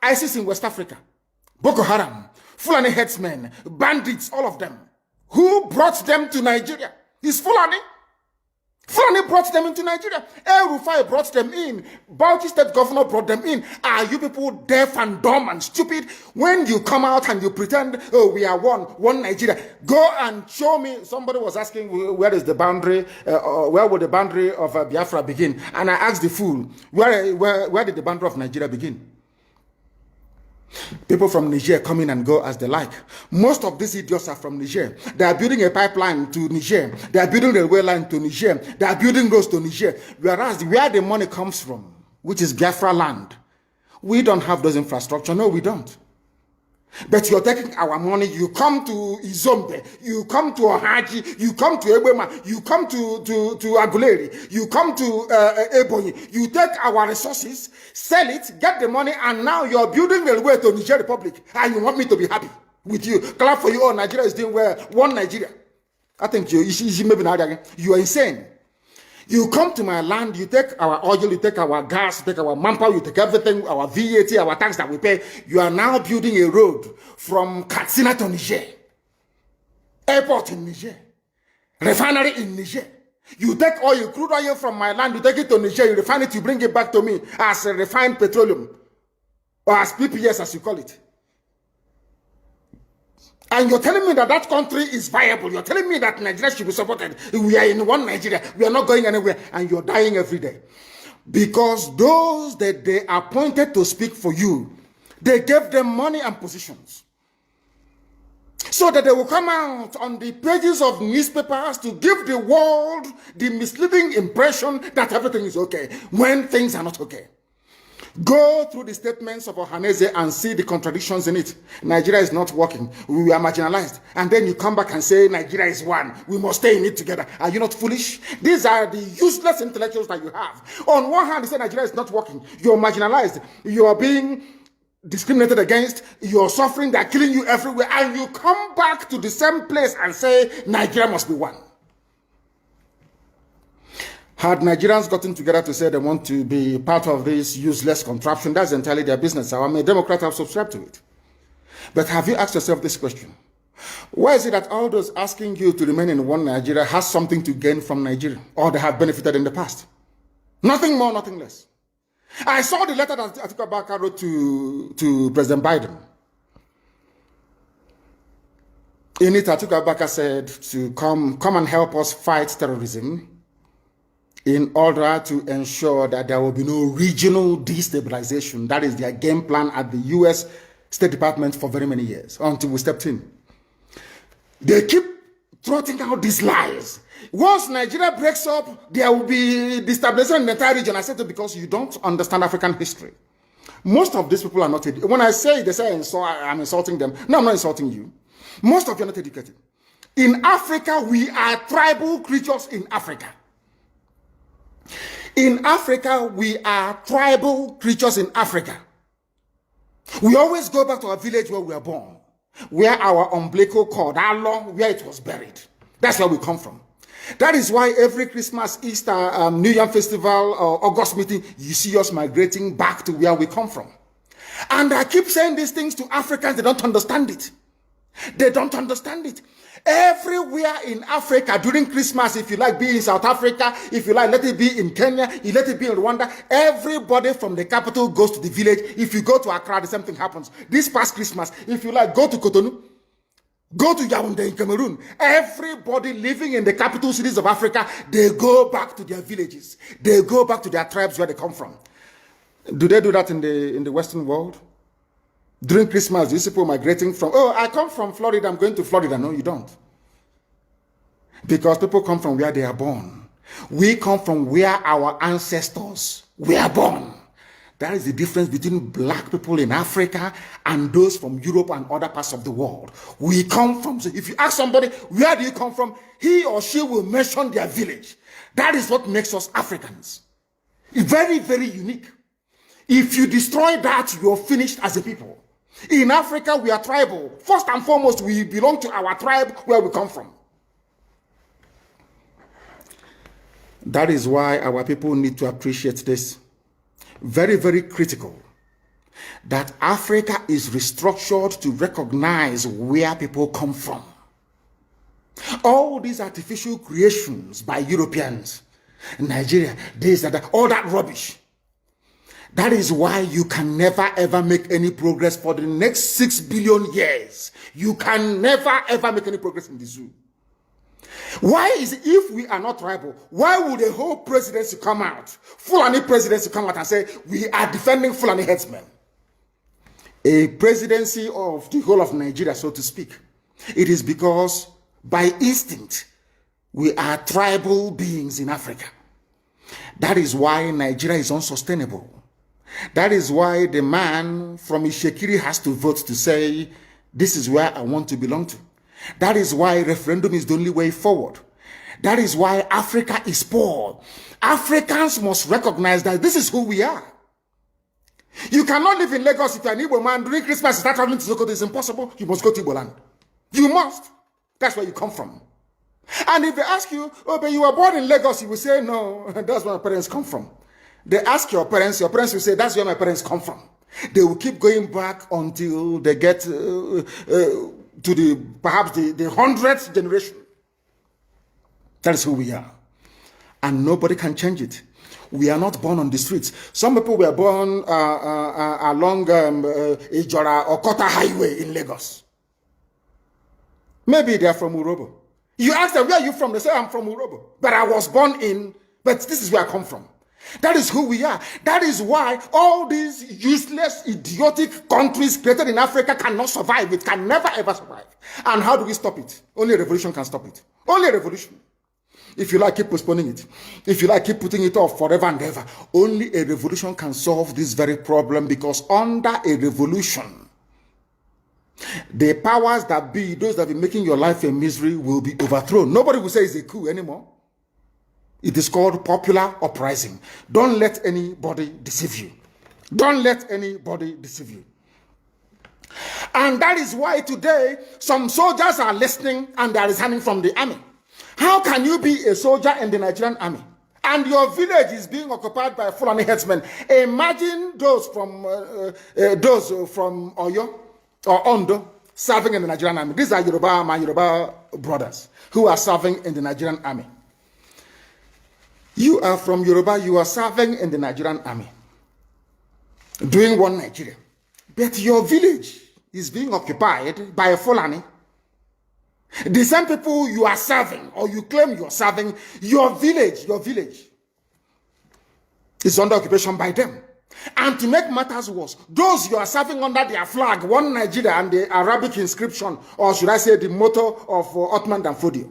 ISIS in West Africa, Boko Haram, Fulani headsmen, bandits, all of them. Who brought them to Nigeria? It's Fulani. Fulani brought them into Nigeria. El Rufai brought them in. Bauchi State Governor brought them in. Are you people deaf and dumb and stupid? When you come out and you pretend, oh, we are one Nigeria, go and show me. Somebody was asking, where is the boundary, where would the boundary of Biafra begin? And I asked the fool, where did the boundary of Nigeria begin? People from Niger come in and go as they like. Most of these idiots are from Niger. They are building a pipeline to Niger. They are building a railway line to Niger. They are building roads to Niger. Whereas where the money comes from, which is Biafra land, we don't have those infrastructure. No, we don't. But you're taking our money. You come to Izombe, you come to Ohaji, you come to Ebema, you come to Aguleri, you come to Ebonyi. You take our resources, sell it, get the money, and now you're building a way to Niger Republic. And you want me to be happy with you? Clap for you. Oh, Nigeria is doing well. One Nigeria. I think you are insane. You come to my land, you take our oil, you take our gas, you take our manpower, you take everything, our VAT, our tax that we pay. You are now building a road from Katsina to Niger. Airport in Niger. Refinery in Niger. You take oil, crude oil from my land, you take it to Niger, you refine it, you bring it back to me as a refined petroleum. Or as PPS as you call it. And you're telling me that that country is viable. You're telling me that Nigeria should be supported. We are in one Nigeria. We are not going anywhere. And you're dying every day. Because those that they appointed to speak for you, they gave them money and positions. So that they will come out on the pages of newspapers to give the world the misleading impression that everything is okay, when things are not okay. Go through the statements of Ohanese and see the contradictions in it. Nigeria is not working. We are marginalized. And then you come back and say Nigeria is one. We must stay in it together. Are you not foolish? These are the useless intellectuals that you have. On one hand, you say Nigeria is not working. You're marginalized. You are being discriminated against, you're suffering, they're killing you everywhere, and you come back to the same place and say, Nigeria must be one. Had Nigerians gotten together to say they want to be part of this useless contraption, that's entirely their business. I'm a Democrat, I've subscribed to it. But have you asked yourself this question? Why is it that all those asking you to remain in one Nigeria has something to gain from Nigeria, or they have benefited in the past? Nothing more, nothing less. I saw the letter that Atiku Abubakar wrote to President Biden. In it, Atiku Abubakar said to come and help us fight terrorism in order to ensure that there will be no regional destabilization. That is their game plan at the U.S. State Department for very many years, until we stepped in. They keep trotting out these lies. Once Nigeria breaks up, there will be destabilization in the entire region. I said it because you don't understand African history. Most of these people are not educated. When I say, they say I'm insulting them. No, I'm not insulting you. Most of you are not educated. In Africa, we are tribal creatures in Africa. In Africa, we are tribal creatures in Africa. We always go back to our village where we were born, where our umbilical cord, how long, where it was buried. That's where we come from. That is why every Christmas, Easter, New Year Festival, or August meeting, you see us migrating back to where we come from. And I keep saying these things to Africans, they don't understand it. They don't understand it. Everywhere in Africa during Christmas, if you like, be in South Africa, if you like, let it be in Kenya, you let it be in Rwanda, everybody from the capital goes to the village. If you go to Accra, the same thing happens. This past Christmas, if you like, go to Cotonou, go to Yaoundé in Cameroon. Everybody living in the capital cities of Africa, they go back to their villages. They go back to their tribes where they come from. Do they do that in the Western world? During Christmas, these people migrating from, oh, I come from Florida, I'm going to Florida. No, you don't. Because people come from where they are born. We come from where our ancestors were born. That is the difference between black people in Africa and those from Europe and other parts of the world. We come from, so if you ask somebody, where do you come from? He or she will mention their village. That is what makes us Africans. Very, very unique. If you destroy that, you're finished as a people. In Africa, we are tribal. First and foremost, we belong to our tribe where we come from. That is why our people need to appreciate this. Very, very critical. That Africa is restructured to recognize where people come from. All these artificial creations by Europeans, Nigeria, this, that, all that rubbish. That is why you can never ever make any progress for the next 6 billion years. You can never ever make any progress in the zoo. Why is it, if we are not tribal, why would a whole presidency come out, Fulani presidency come out and say, we are defending Fulani headsmen? A presidency of the whole of Nigeria, so to speak. It is because by instinct, we are tribal beings in Africa. That is why Nigeria is unsustainable. That is why the man from Ishekiri has to vote to say, this is where I want to belong to. That is why referendum is the only way forward. That is why Africa is poor. Africans must recognize that this is who we are. You cannot live in Lagos if you're an Igbo man. During Christmas, you start traveling to Sokoto. It's impossible. You must go to Igbo land. You must. That's where you come from. And if they ask you, oh, but you were born in Lagos, you will say, no, that's where my parents come from. They ask your parents will say, that's where my parents come from. They will keep going back until they get to perhaps the 100th generation. That is who we are. And nobody can change it. We are not born on the streets. Some people were born along Ijora or Kota Highway in Lagos. Maybe they are from Urobo. You ask them, where are you from? They say, I'm from Urobo. But I was born in, but this is where I come from. That is who we are. That is why all these useless, idiotic countries created in Africa cannot survive. It can never ever survive. And how do we stop it? Only a revolution can stop it. Only a revolution. If you like, keep postponing it. If you like, keep putting it off forever and ever. Only a revolution can solve this very problem, because under a revolution, the powers that be, those that be making your life a misery, will be overthrown. Nobody will say it's a coup anymore. It is called popular uprising. Don't let anybody deceive you. Don't let anybody deceive you. And that is why today some soldiers are listening and they are resigning from the army. How can you be a soldier in the Nigerian army and your village is being occupied by Fulani headsmen? Imagine those from Oyo or Ondo serving in the Nigerian army. These are my Yoruba brothers who are serving in the Nigerian army. You are from Yoruba, you are serving in the Nigerian army, doing one Nigeria. But your village is being occupied by a Fulani. The same people you are serving, or you claim you are serving, your village is under occupation by them. And to make matters worse, those you are serving under their flag, one Nigeria and the Arabic inscription, or should I say the motto of Othman Danfodio,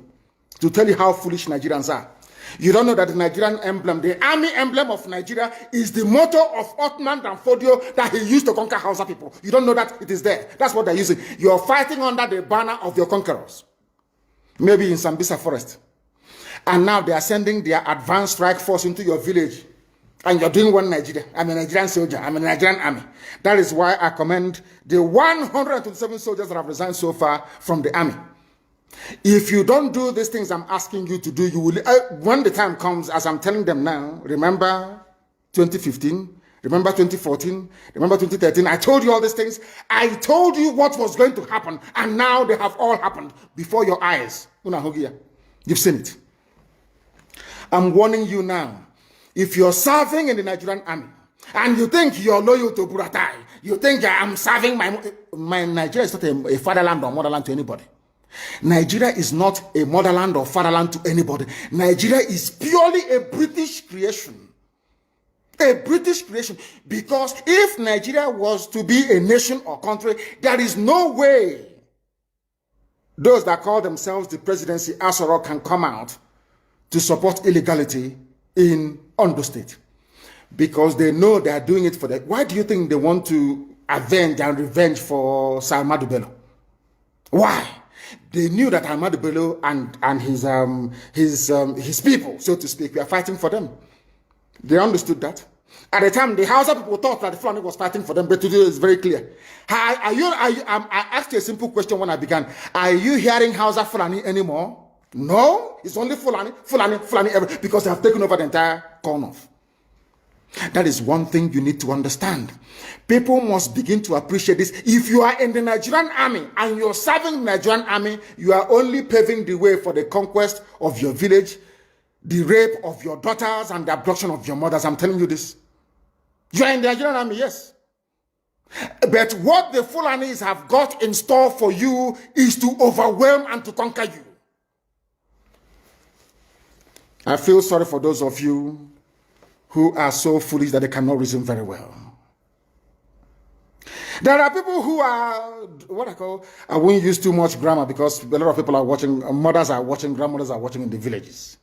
to tell you how foolish Nigerians are. You don't know that the Nigerian emblem, the army emblem of Nigeria, is the motto of Othman Danfodio that he used to conquer Hausa people. You don't know that it is there. That's what they're using. You are fighting under the banner of your conquerors. Maybe in Sambisa forest. And now they are sending their advanced strike force into your village. And you're doing one Nigeria. I'm a Nigerian soldier. I'm a Nigerian army. That is why I commend the 127 soldiers that have resigned so far from the army. If you don't do these things I'm asking you to do, you will, when the time comes, as I'm telling them now, remember 2015, remember 2014, remember 2013, I told you all these things. I told you what was going to happen, and now they have all happened before your eyes. You've seen it. I'm warning you now. If you're serving in the Nigerian army, and you think you're loyal to Buratai, you think I'm serving my Nigeria is not a fatherland or motherland to anybody. Nigeria is not a motherland or fatherland to anybody. Nigeria is purely a British creation. A British creation. Because if Nigeria was to be a nation or country, there is no way those that call themselves the presidency Asoro can come out to support illegality in Ondo State. Because they know they are doing it for that. Why do you think they want to avenge and revenge for Sir Ahmadu Bello? Why? They knew that Ahmadu Bello and his people, so to speak, were fighting for them. They understood that. At the time, the Hausa people thought that the Fulani was fighting for them, but today it's very clear. I asked you a simple question when I began. Are you hearing Hausa Fulani anymore? No, it's only Fulani, because they have taken over the entire corner. That is one thing you need to understand. People must begin to appreciate this. If you are in the Nigerian army and you're serving the Nigerian army, you are only paving the way for the conquest of your village, the rape of your daughters, and the abduction of your mothers. I'm telling you this. You are in the Nigerian army, yes. But what the Fulanis have got in store for you is to overwhelm and to conquer you. I feel sorry for those of you who are so foolish that they cannot reason very well. There are people who are, I won't use too much grammar because a lot of people are watching, mothers are watching, grandmothers are watching in the villages.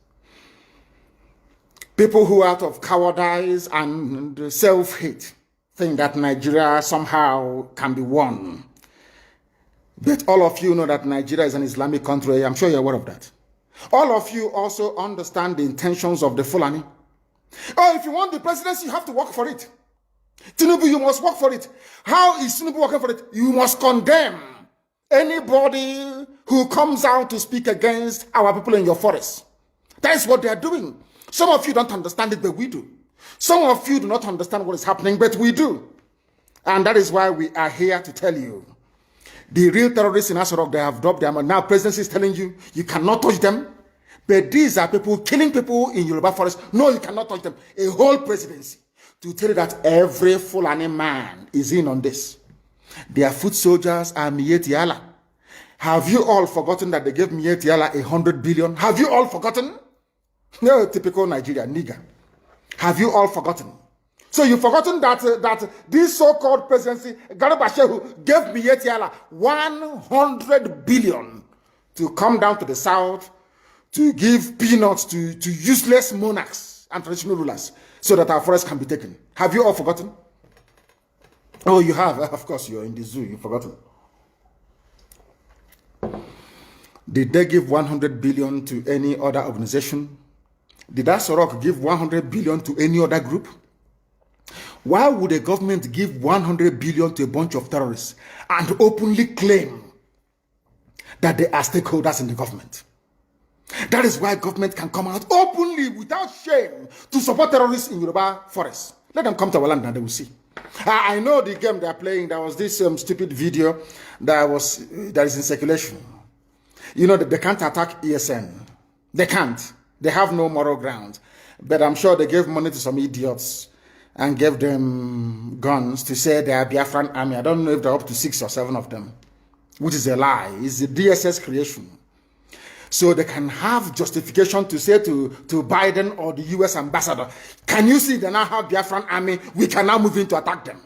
People who out of cowardice and self-hate think that Nigeria somehow can be won. But all of you know that Nigeria is an Islamic country. I'm sure you're aware of that. All of you also understand the intentions of the Fulani. Oh, if you want the presidency, you have to work for it. Tinubu, you must work for it. How is Tinubu working for it? You must condemn anybody who comes out to speak against our people in your forest. That is what they are doing. Some of you don't understand it, but we do. Some of you do not understand what is happening, but we do. And that is why we are here to tell you. The real terrorists in Asarok, they have dropped them. Now presidency is telling you, you cannot touch them. But these are people killing people in Yoruba forest. No, you cannot touch them. A whole presidency to tell you that every Fulani man is in on this. Their foot soldiers are Mieti Allah. Have you all forgotten that they gave Mieti Allah 100 billion? Have you all forgotten? No, typical Nigeria, nigger. Have you all forgotten? So you've forgotten that this so-called presidency, Garba Shehu, gave Mieti Allah 100 billion to come down to the south to give peanuts to useless monarchs and traditional rulers so that our forests can be taken. Have you all forgotten? Oh, you have. Of course, you're in the zoo. You've forgotten. Did they give 100 billion to any other organization? Did Asorok give 100 billion to any other group? Why would a government give 100 billion to a bunch of terrorists and openly claim that they are stakeholders in the government? That is why government can come out openly without shame to support terrorists in Yoruba forests. Let them come to our land and they will see. I know the game they are playing. There was this stupid video that is in circulation. You know that they can't attack ESN. They can't. They have no moral ground. But I'm sure they gave money to some idiots and gave them guns to say they are Biafran army. I don't know if they're up to 6 or 7 of them, which is a lie. It's the DSS creation. So they can have justification to say to Biden or the US ambassador, can you see they now have Biafran army? We can now move in to attack them.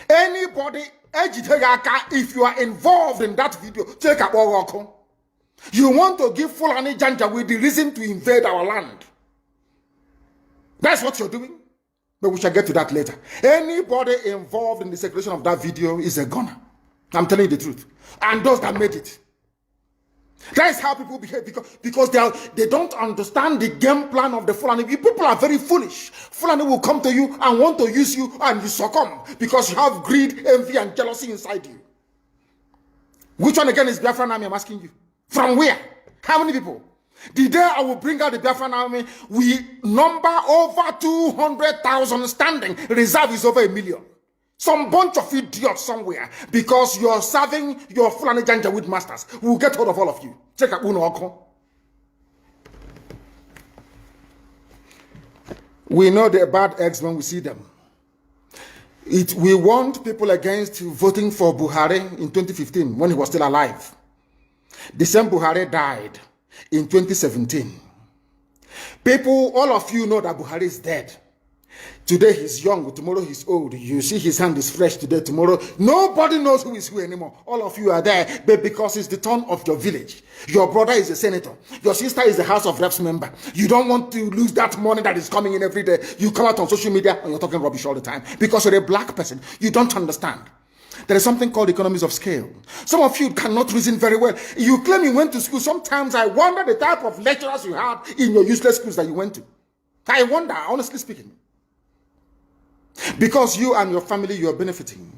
Anybody, if you are involved in that video, take a walk. You want to give Fulani Janjaweed the reason to invade our land. That's what you're doing. But we shall get to that later. Anybody involved in the circulation of that video is a gunner. I'm telling you the truth. And those that made it. That is how people behave because they don't understand the game plan of the Fulani. People are very foolish. Fulani will come to you and want to use you and you succumb because you have greed, envy, and jealousy inside you. Which one again is Biafran army? I'm asking you. From where? How many people? The day I will bring out the Biafran army, we number over 200,000 standing. Reserve is over 1 million. Some bunch of idiots somewhere because you're serving your Fulani Janjaweed masters. We'll get hold of all of you. Check out Uno Oko. We know they're bad eggs when we see them. We warned people against voting for Buhari in 2015 when he was still alive. The same Buhari died in 2017. People, all of you know that Buhari is dead. Today he's young, tomorrow he's old. You see his hand is fresh today, tomorrow. Nobody knows who is who anymore. All of you are there, but because it's the turn of your village. Your brother is a senator. Your sister is a House of Reps member. You don't want to lose that money that is coming in every day. You come out on social media and you're talking rubbish all the time. Because you're a black person. You don't understand. There is something called economies of scale. Some of you cannot reason very well. You claim you went to school. Sometimes I wonder the type of lecturers you had in your useless schools that you went to. I wonder, honestly speaking. Because you and your family, you are benefiting.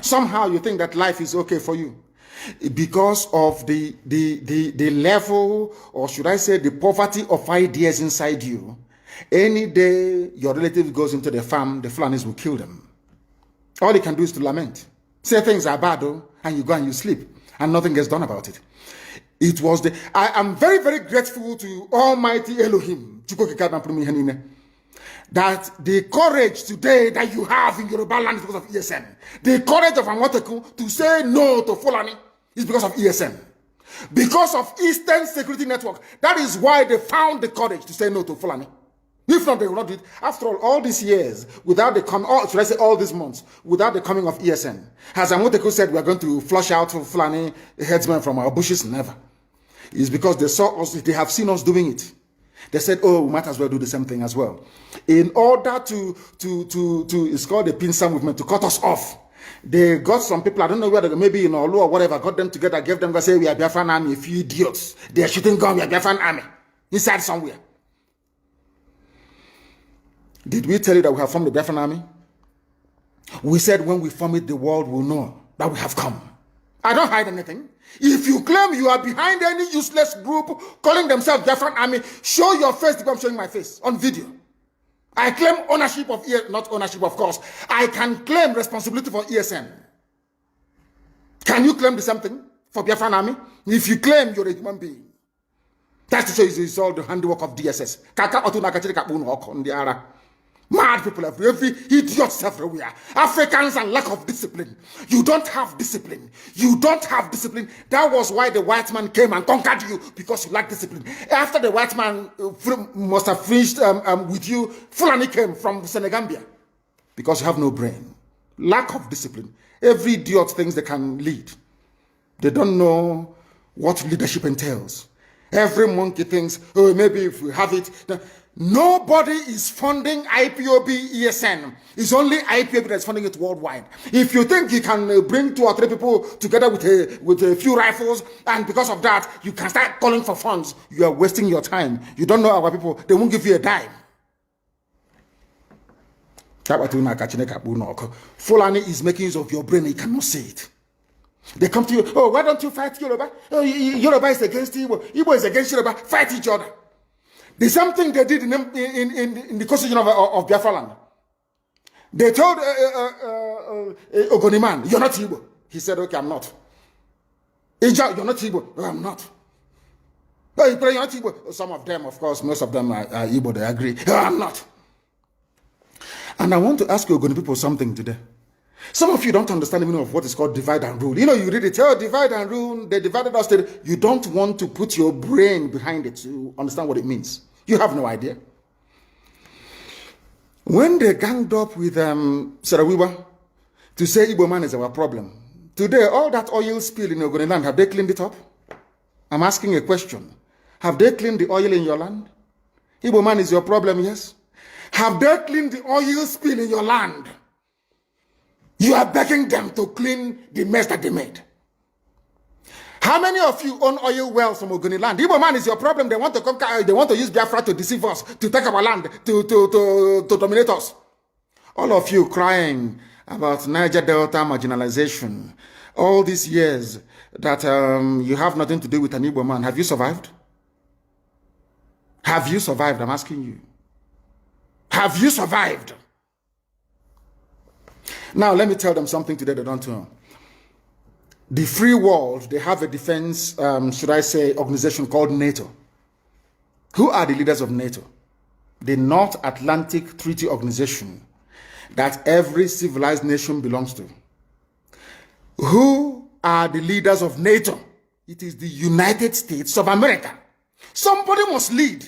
Somehow you think that life is okay for you. Because of the level, or should I say the poverty of ideas inside you. Any day your relative goes into the farm, the Fulanis will kill them. All you can do is to lament. Say things are bad, though, and you go and you sleep, and nothing gets done about it. I am very, very grateful to Almighty Elohim, that the courage today that you have in Yoruba land is because of ESN. The courage of Amoteku to say no to Fulani is because of ESN. Because of Eastern Security Network. That is why they found the courage to say no to Fulani. If not, they will not do it. After all these years, without the coming, should I say all these months, without the coming of ESN, as Amoteku said, we are going to flush out Fulani headsmen from our bushes. Never. It's because they saw us, they have seen us doing it. They said, oh, we might as well do the same thing as well. In order to it's called the pincer movement, to cut us off. They got some people, I don't know whether maybe in Olu or whatever, got them together, gave them, say, we are Biafran army, a few idiots. They are shooting guns, we are Biafran army. Inside somewhere. Did we tell you that we have formed the Biafran army? We said when we form it, the world will know that we have come. I don't hide anything. If you claim you are behind any useless group calling themselves Biafran army, show your face because I'm showing my face on video. I claim ownership of not ownership, of course. I can claim responsibility for ESN. Can you claim the same thing for Biafran army? If you claim you're a human being, that's to show it's all the handiwork of DSS. Mad people every idiots everywhere. Africans and lack of discipline. You don't have discipline. You don't have discipline. That was why the white man came and conquered you, because you lack discipline. After the white man must have finished with you, Fulani came from Senegambia, because you have no brain. Lack of discipline. Every idiot thinks they can lead. They don't know what leadership entails. Every monkey thinks, oh, maybe if we have it. Nobody is funding IPOB ESN. It's only IPOB that's funding it worldwide. If you think you can bring 2 or 3 people together with a few rifles, and because of that, you can start calling for funds, you are wasting your time. You don't know our people. They won't give you a dime. Fulani is making use of your brain, you cannot see it. They come to you, oh, why don't you fight Yoruba? Oh, Yoruba is against Igbo. Igbo is against Yoruba. Fight each other. The same thing they did in the constitution of Biafra land. They told Ogoniman, you're not Igbo. He said, okay, I'm not. Ija, you're not Igbo. No, I'm not. Oh, you're not Igbo. Some of them, of course, most of them are Igbo, they agree. No, I'm not. And I want to ask you Ogoni people something today. Some of you don't understand the meaning of what is called divide and rule. You know, you read it, oh, divide and rule, they divided us. You don't want to put your brain behind it to understand what it means. You have no idea. When they ganged up with Sarawiwa to say Igbo man is our problem, today all that oil spill in Ogoni land, have they cleaned it up? I'm asking a question. Have they cleaned the oil in your land? Igbo man is your problem, yes? Have they cleaned the oil spill in your land? You are begging them to clean the mess that they made. How many of you own oil wells from Ogoni land? Igbo man is your problem. They want to conquer, they want to use Biafra to deceive us, to take our land, to dominate us. All of you crying about Niger Delta marginalization, all these years that you have nothing to do with an Igbo man. Have you survived? Have you survived? I'm asking you. Have you survived? Now, let me tell them something today they don't know. The free world, they have a defense, should I say, organization called NATO. Who are the leaders of NATO? The North Atlantic Treaty Organization that every civilized nation belongs to. Who are the leaders of NATO? It is the United States of America. Somebody must lead.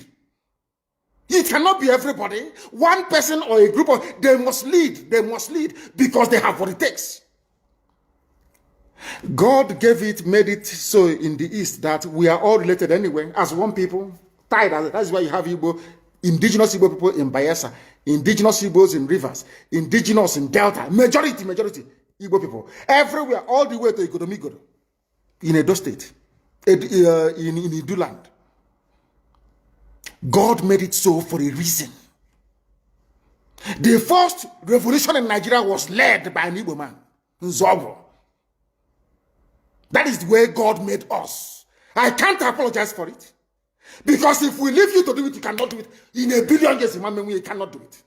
It cannot be everybody. One person or a group of, they must lead. They must lead because they have what it takes. God gave it, made it so in the East that we are all related anyway, as one people, tied. That's why you have Igbo, indigenous Igbo people in Bayelsa, indigenous Igbos in Rivers, indigenous in Delta, majority Igbo people. Everywhere, all the way to Igodomigodo, in Edo State, in Iduland. God made it so for a reason. The first revolution in Nigeria was led by an Igbo man, Nzogo. That is the way God made us. I can't apologize for it. Because if we leave you to do it, you cannot do it. In a billion years, you cannot do it.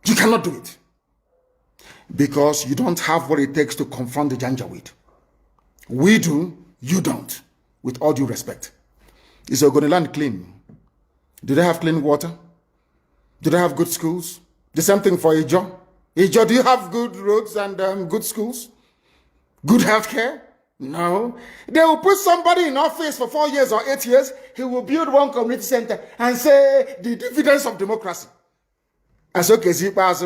You cannot do it. Because you don't have what it takes to confront the Janjaweed. We do, you don't. With all due respect. Is Ogoni land clean? Do they have clean water? Do they have good schools? The same thing for Ijo. Ijo, do you have good roads and good schools? Good health care? No. They will put somebody in office for 4 years or 8 years. He will build one community center and say the dividends of democracy. As okay,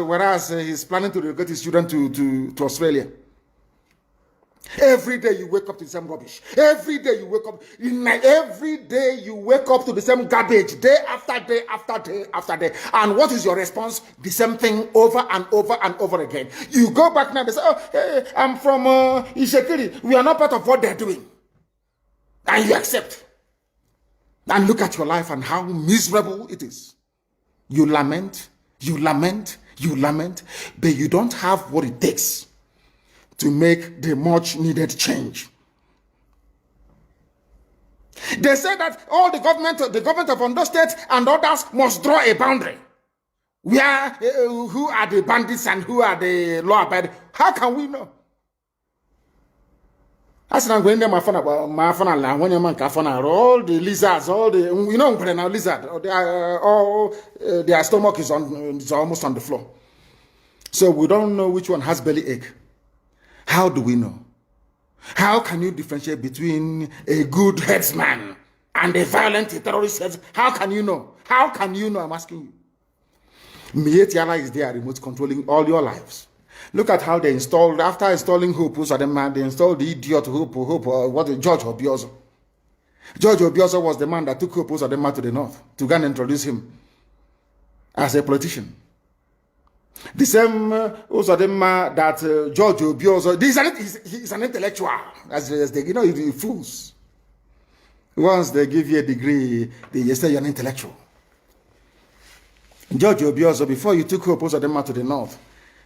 whereas he's planning to relocate his children to Australia. Every day you wake up to the same rubbish. Every day you wake up. Every day you wake up to the same garbage. Day after day after day after day. And what is your response? The same thing over and over and over again. You go back now and say, oh, hey, I'm from Ishekiri. We are not part of what they're doing. And you accept. And look at your life and how miserable it is. You lament, you lament, you lament, but you don't have what it takes to make the much needed change. They say that all the government of Ondo State and others must draw a boundary. Where, who are the bandits and who are the law-abiding? How can we know? As I'm going there, my phone, when your man all the lizards, all the, you know, now lizard, their stomach is almost on the floor. So we don't know which one has belly ache. How do we know? How can you differentiate between a good headsman and a violent terrorist headsman? How can you know? How can you know? I'm asking you. Mietiala is there, remote controlling all your lives. Look at how they installed, after installing Hope, they installed the idiot Hope, George Obiozo. George Obiozo was the man that took Hope to the north to go and introduce him as a politician. The same Uzodema that George Obiozo, he's an intellectual, as they, you know, the fools. Once they give you a degree, they say you're an intellectual. George Obiozo, before you took Hope Uzodinma to the north,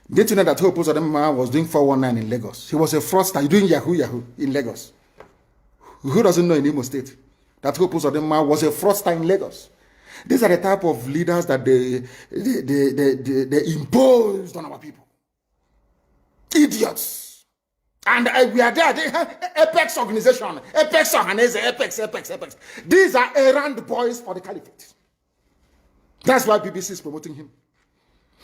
didn't you know that Hope Uzodinma was doing 419 in Lagos? He was a fraudster doing Yahoo in Lagos. Who doesn't know in Imo State that Hope Uzodinma was a fraudster in Lagos? These are the type of leaders that they imposed on our people. Idiots. And we are there. Apex organization. Apex Ohanese. Apex. These are errand boys for the caliphate. That's why BBC is promoting him.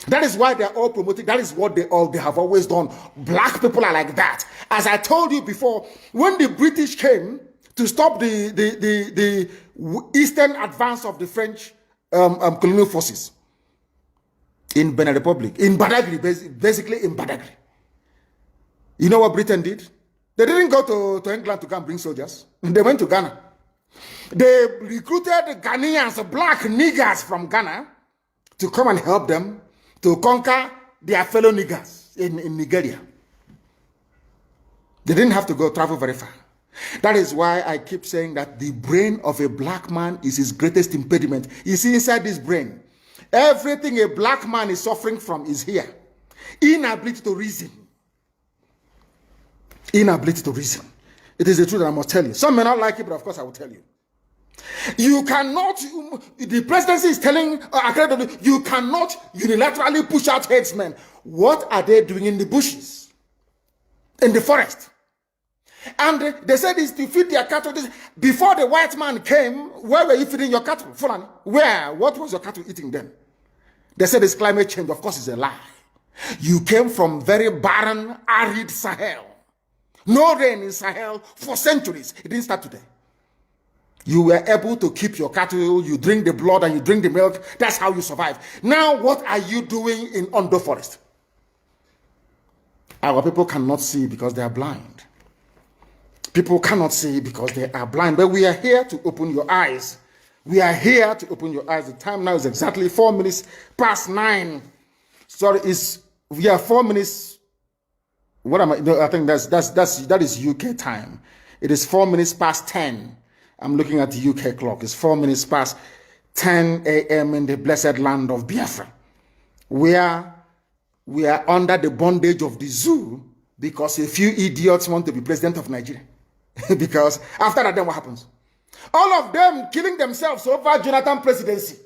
That is why they are all promoting. That is what they have always done. Black people are like that. As I told you before, when the British came to stop the eastern advance of the French colonial forces in Benin Republic, in Badagry, basically in Badagry. You know what Britain did? They didn't go to England to come and bring soldiers. They went to Ghana. They recruited Ghanaians, black niggers from Ghana, to come and help them to conquer their fellow niggers in Nigeria. They didn't have to travel very far. That is why I keep saying that the brain of a black man is his greatest impediment. You see, inside this brain, everything a black man is suffering from is here. Inability to reason. Inability to reason. It is the truth that I must tell you. Some may not like it, but of course I will tell you. You cannot, the presidency is telling, you cannot unilaterally push out headsmen. What are they doing in the bushes? In the forest? And they said it's to feed their cattle. Before the white man came, where were you feeding your cattle? Fulani? Where? What was your cattle eating then? They said it's climate change. Of course, it's a lie. You came from very barren, arid Sahel. No rain in Sahel for centuries. It didn't start today. You were able to keep your cattle, you drink the blood and you drink the milk. That's how you survive. Now, what are you doing in Ondo Forest? Our people cannot see because they are blind. People cannot see because they are blind. But we are here to open your eyes. We are here to open your eyes. The time now is exactly 4 minutes past 9. Sorry, we are 4 minutes. What am I? No, I think that is UK time. It is 4 minutes past 10. I'm looking at the UK clock. It's 4 minutes past 10 a.m. in the blessed land of Biafra, where we are under the bondage of the zoo because a few idiots want to be president of Nigeria. Because after that, then what happens? All of them killing themselves over Jonathan presidency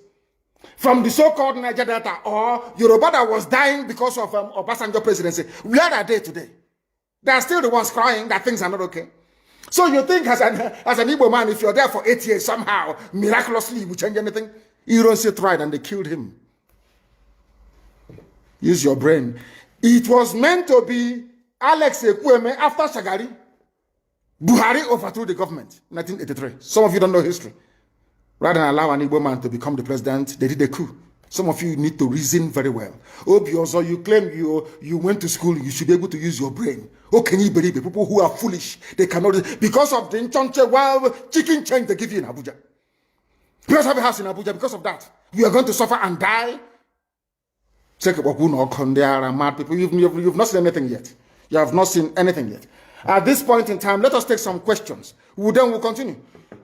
from the so-called Niger Delta or Yoruba that was dying because of Obasanjo presidency. Where are they today? They are still the ones crying that things are not okay. So you think as an Igbo man, if you're there for 8 years, somehow, miraculously, you will change anything? You don't sit right and they killed him. Use your brain. It was meant to be Alex Ekwueme after Shagari. Buhari overthrew the government in 1983. Some of you don't know history. Rather than allow an Igbo man to become the president, they did a coup. Some of you need to reason very well. Obiozo, you claim you went to school, you should be able to use your brain. How can you believe it? People who are foolish, they cannot, because of the Nchonche, wild chicken change they give you in Abuja. You guys have a house in Abuja because of that. You are going to suffer and die. There are mad people. You've not seen anything yet. You have not seen anything yet. At this point in time, let us take some questions. Then we'll continue.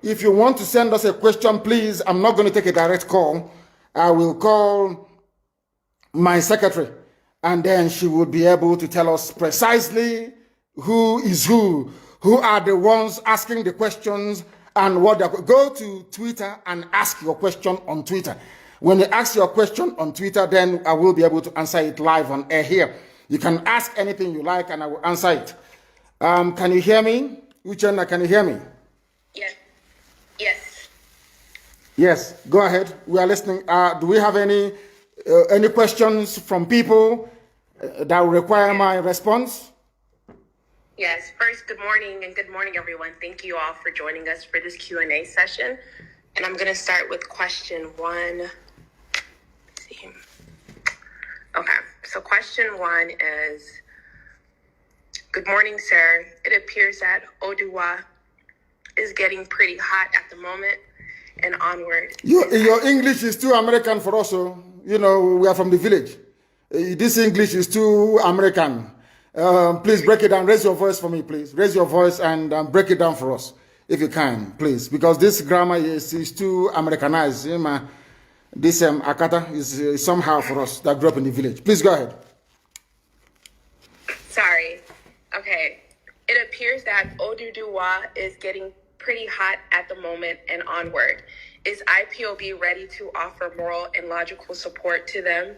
If you want to send us a question, please, I'm not going to take a direct call. I will call my secretary, and then she will be able to tell us precisely who is who are the ones asking the questions, and what they're going. Go to Twitter and ask your question on Twitter. When you ask your question on Twitter, then I will be able to answer it live on air here. You can ask anything you like, and I will answer it. Can you hear me? Uchenna, can you hear me? Yes. Yes. Yes, go ahead. We are listening. Do we have any questions from people that will require my response? Yes. First, good morning, and good morning, everyone. Thank you all for joining us for this Q&A session. And I'm going to start with question 1. Let's see. Okay. So question 1 is, good morning, sir. It appears that Oduwa is getting pretty hot at the moment and onward. Your English is too American for us. So, you know, we are from the village. This English is too American. Please break it down. Raise your voice for me, please. Raise your voice and break it down for us, if you can, please. Because this grammar is too Americanized. This Akata is somehow for us that grew up in the village. Please go ahead. Sorry. Okay. It appears that Oduduwa is getting pretty hot at the moment and onward. Is IPOB ready to offer moral and logical support to them?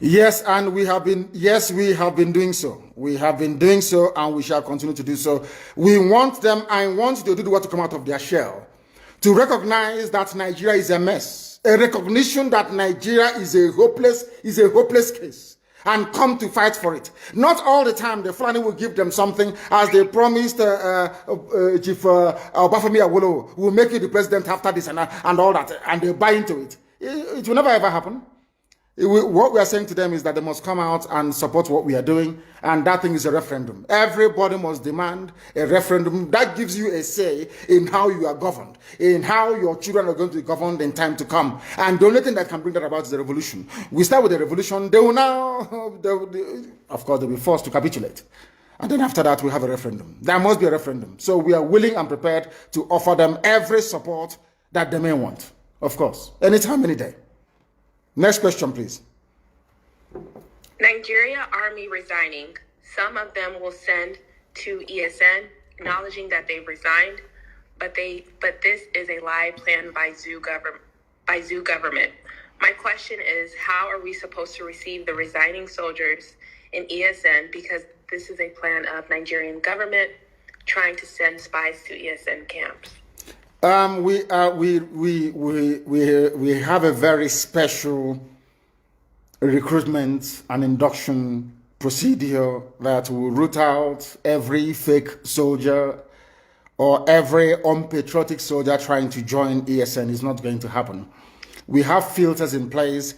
Yes, and we have been doing so. We have been doing so, and we shall continue to do so. We want them, I want to do what to come out of their shell, to recognize that Nigeria is a mess, a recognition that Nigeria is a hopeless case, and come to fight for it. Not all the time the Fulani will give them something, as they promised Chief Obafemi Awolowo will make you the president after this and all that, and they buy into it. It will never ever happen. What we are saying to them is that they must come out and support what we are doing, and that thing is a referendum. Everybody must demand a referendum that gives you a say in how you are governed, in how your children are going to be governed in time to come. And the only thing that can bring that about is the revolution. We start with the revolution, of course, they'll be forced to capitulate. And then after that, we have a referendum. There must be a referendum. So we are willing and prepared to offer them every support that they may want, of course, anytime, any day. Next question, please. Nigeria Army resigning. Some of them will send to ESN, acknowledging that they've resigned, but this is a lie planned by Zoo government. My question is, how are we supposed to receive the resigning soldiers in ESN, because this is a plan of Nigerian government trying to send spies to ESN camps? We have a very special recruitment and induction procedure that will root out every fake soldier or every unpatriotic soldier trying to join ESN. Is not going to happen. We have filters in place,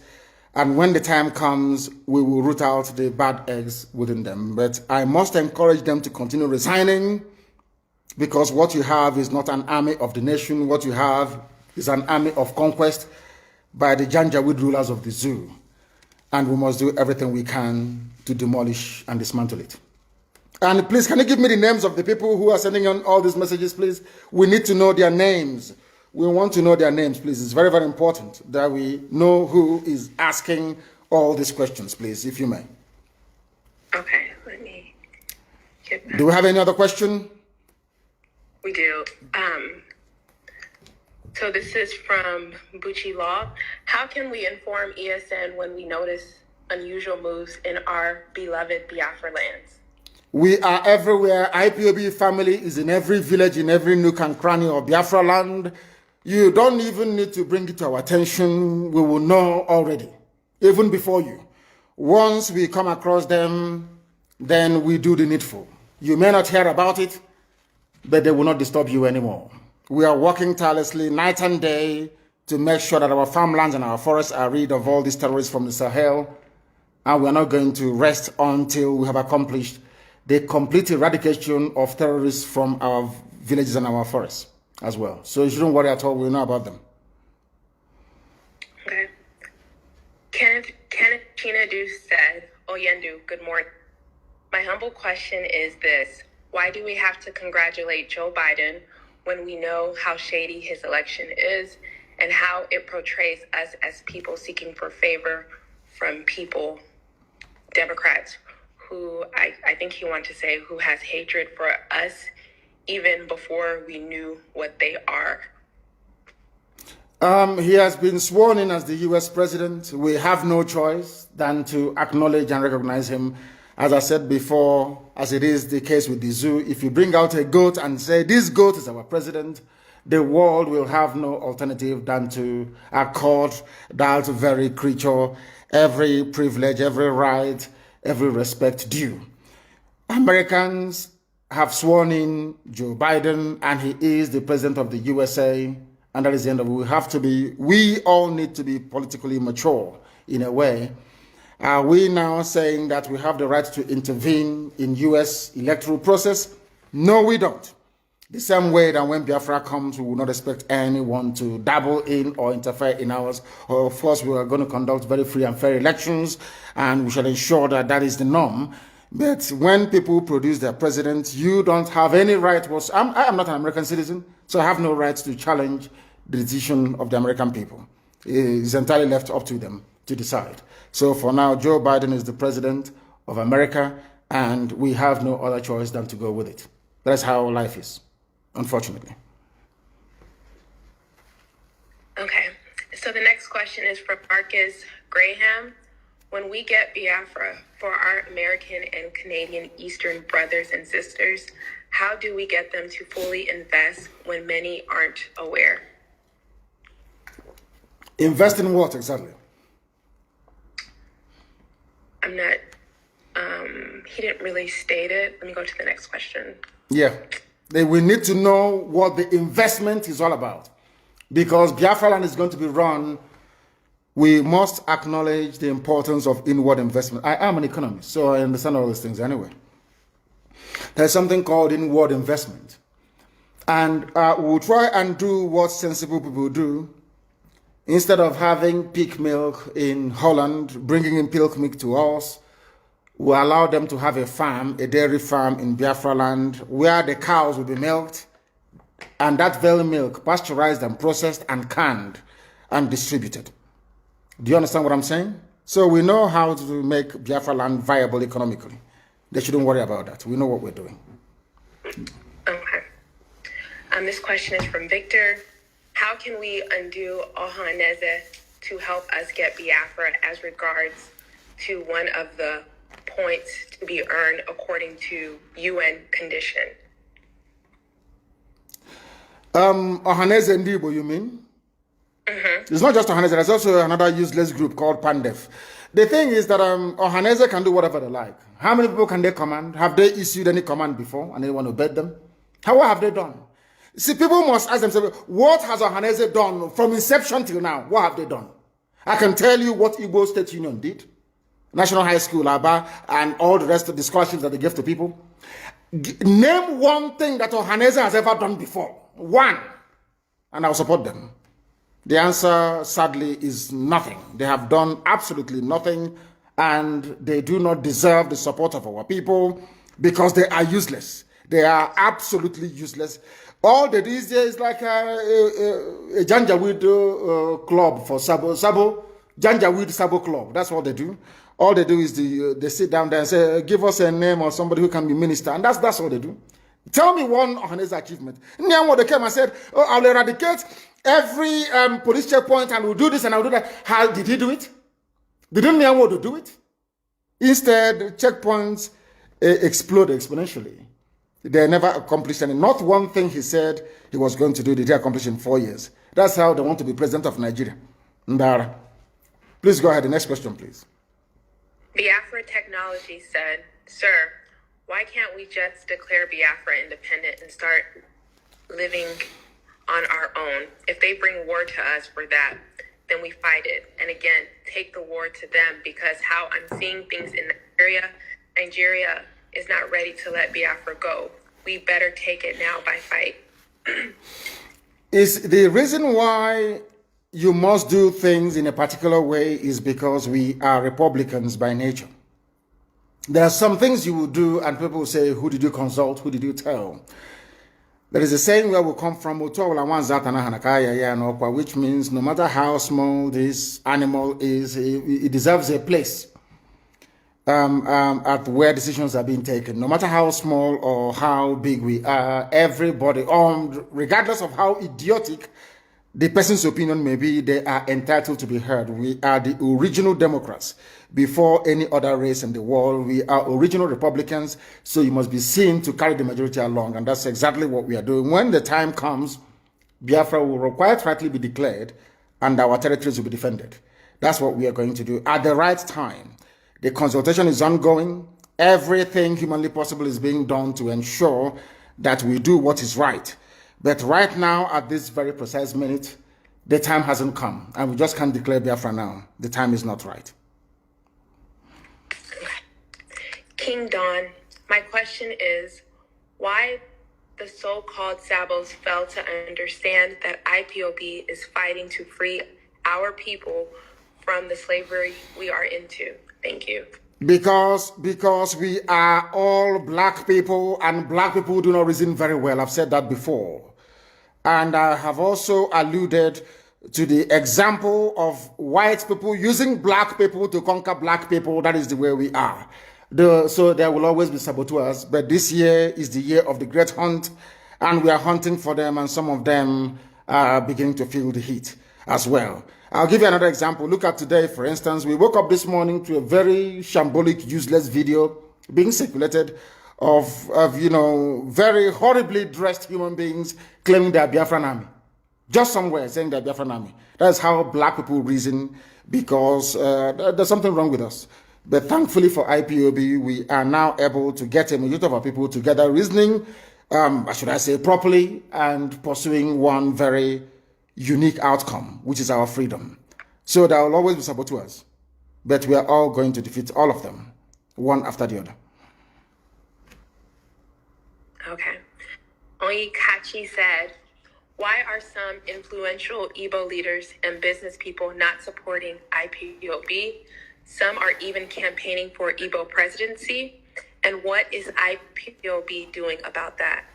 and when the time comes, we will root out the bad eggs within them. But I must encourage them to continue resigning, because what you have is not an army of the nation. What you have is an army of conquest by the Janjaweed rulers of the zoo. And we must do everything we can to demolish and dismantle it. And please, can you give me the names of the people who are sending on all these messages, please? We need to know their names. We want to know their names, please. It's very, very important that we know who is asking all these questions, please, if you may. Okay, let me get back. Do we have any other question? We do. So this is from Bucci Law. How can we inform ESN when we notice unusual moves in our beloved Biafra lands? We are everywhere. IPOB family is in every village, in every nook and cranny of Biafra land. You don't even need to bring it to our attention. We will know already, even before you. Once we come across them, then we do the needful. You may not hear about it, but they will not disturb you anymore. We are working tirelessly night and day to make sure that our farmlands and our forests are rid of all these terrorists from the Sahel, and we are not going to rest until we have accomplished the complete eradication of terrorists from our villages and our forests as well. So you shouldn't worry at all. We know about them. Okay. Kenneth Chinadu said, Oyendu, good morning. My humble question is this. Why do we have to congratulate Joe Biden when we know how shady his election is and how it portrays us as people seeking for favor from people, Democrats, who I think he wanted to say who has hatred for us even before we knew what they are? He has been sworn in as the U.S. president. We have no choice than to acknowledge and recognize him. As I said before, as it is the case with the zoo, if you bring out a goat and say, this goat is our president, the world will have no alternative than to accord that very creature every privilege, every right, every respect due. Americans have sworn in Joe Biden, and he is the president of the USA, and that is the end of it. We all need to be politically mature in a way. Are we now saying that we have the right to intervene in U.S. electoral process? No, we don't. The same way that when Biafra comes, we will not expect anyone to dabble in or interfere in ours. Of course, we are going to conduct very free and fair elections, and we shall ensure that that is the norm. But when people produce their president, you don't have any right. I am not an American citizen, so I have no right to challenge the decision of the American people. It's entirely left up to them to decide. So for now, Joe Biden is the president of America, and we have no other choice than to go with it. That's how life is, unfortunately. Okay. So the next question is from Marcus Graham. When we get Biafra for our American and Canadian Eastern brothers and sisters, how do we get them to fully invest when many aren't aware? Invest in what exactly? I'm not, he didn't really state it. Let me go to the next question. Yeah. We need to know what the investment is all about. Because Biafra land is going to be run, we must acknowledge the importance of inward investment. I am an economist, so I understand all these things anyway. There's something called inward investment. And we'll try and do what sensible people do. Instead of having pig milk in Holland, bringing in pig milk to us, we allow them to have a farm, a dairy farm in Biafra land, where the cows will be milked, and that very milk pasteurized and processed and canned and distributed. Do you understand what I'm saying? So we know how to make Biafra land viable economically. They shouldn't worry about that. We know what we're doing. Okay. This question is from Victor. How can we undo Ohaneze to help us get Biafra as regards to one of the points to be earned according to UN condition? Ohaneze Ndibo, you mean? It's not just Ohaneze, there's also another useless group called Pandef. The thing is that Ohaneze can do whatever they like. How many people can they command? Have they issued any command before and anyone obeyed them? What have they done? See, people must ask themselves, what has Ohaneze done from inception till now? What have they done? I can tell you what Igbo State Union did. National High School, Aba, and all the rest of the scholarships that they give to people. Name one thing that Ohaneze has ever done before. One. And I'll support them. The answer, sadly, is nothing. They have done absolutely nothing, and they do not deserve the support of our people because they are useless. They are absolutely useless. All they do is like a Janjaweed club for Sabo, Janjaweed Sabo club. That's what they do. All they do is they sit down there and say, give us a name or somebody who can be minister. And that's what they do. Tell me one Ohaneze achievement. Nyamwo, they came and said, oh, I'll eradicate every police checkpoint and we'll do this and I'll do that. How did he do it? Didn't Nyamwo do it? Instead, checkpoints explode exponentially. They never accomplished any. Not one thing he said he was going to do did he accomplish in 4 years. That's how they want to be president of Nigeria. Ndara. Please go ahead. The next question, please. Biafra Technology said, sir, why can't we just declare Biafra independent and start living on our own? If they bring war to us for that, then we fight it. And again, take the war to them, because how I'm seeing things in Nigeria is not ready to let Biafra go. We better take it now by fight. Is the reason why you must do things in a particular way is because we are Republicans by nature. There are some things you will do and people will say, who did you consult? Who did you tell? There is a saying where we come from, which means no matter how small this animal is, it deserves a place at where decisions are being taken. No matter how small or how big we are, everybody, regardless of how idiotic the person's opinion may be, they are entitled to be heard. We are the original Democrats before any other race in the world. We are original Republicans, so you must be seen to carry the majority along, and that's exactly what we are doing. When the time comes, Biafra will quite rightly be declared, and our territories will be defended. That's what we are going to do at the right time. The consultation is ongoing. Everything humanly possible is being done to ensure that we do what is right. But right now, at this very precise minute, the time hasn't come, and we just can't declare Biafra now. The time is not right. King Don, my question is, why the so-called Sabos fail to understand that IPOB is fighting to free our people from the slavery we are into? Thank you. Because we are all black people, and black people do not reason very well. I've said that before. And I have also alluded to the example of white people using black people to conquer black people. That is the way we are. So there will always be saboteurs, but this year is the year of the great hunt, and we are hunting for them, and some of them are beginning to feel the heat as well. I'll give you another example. Look at today, for instance. We woke up this morning to a very shambolic, useless video being circulated of very horribly dressed human beings claiming they are Biafran army. Just somewhere saying they're Biafran army. That's how black people reason, because there's something wrong with us. But thankfully for IPOB, we are now able to get a majority of our people together reasoning, should I say, properly, and pursuing one very unique outcome, which is our freedom. So there will always be saboteurs, but we are all going to defeat all of them, one after the other. Okay. Oyikachi said, why are some influential Igbo leaders and business people not supporting IPOB? Some are even campaigning for Igbo presidency. And what is IPOB doing about that?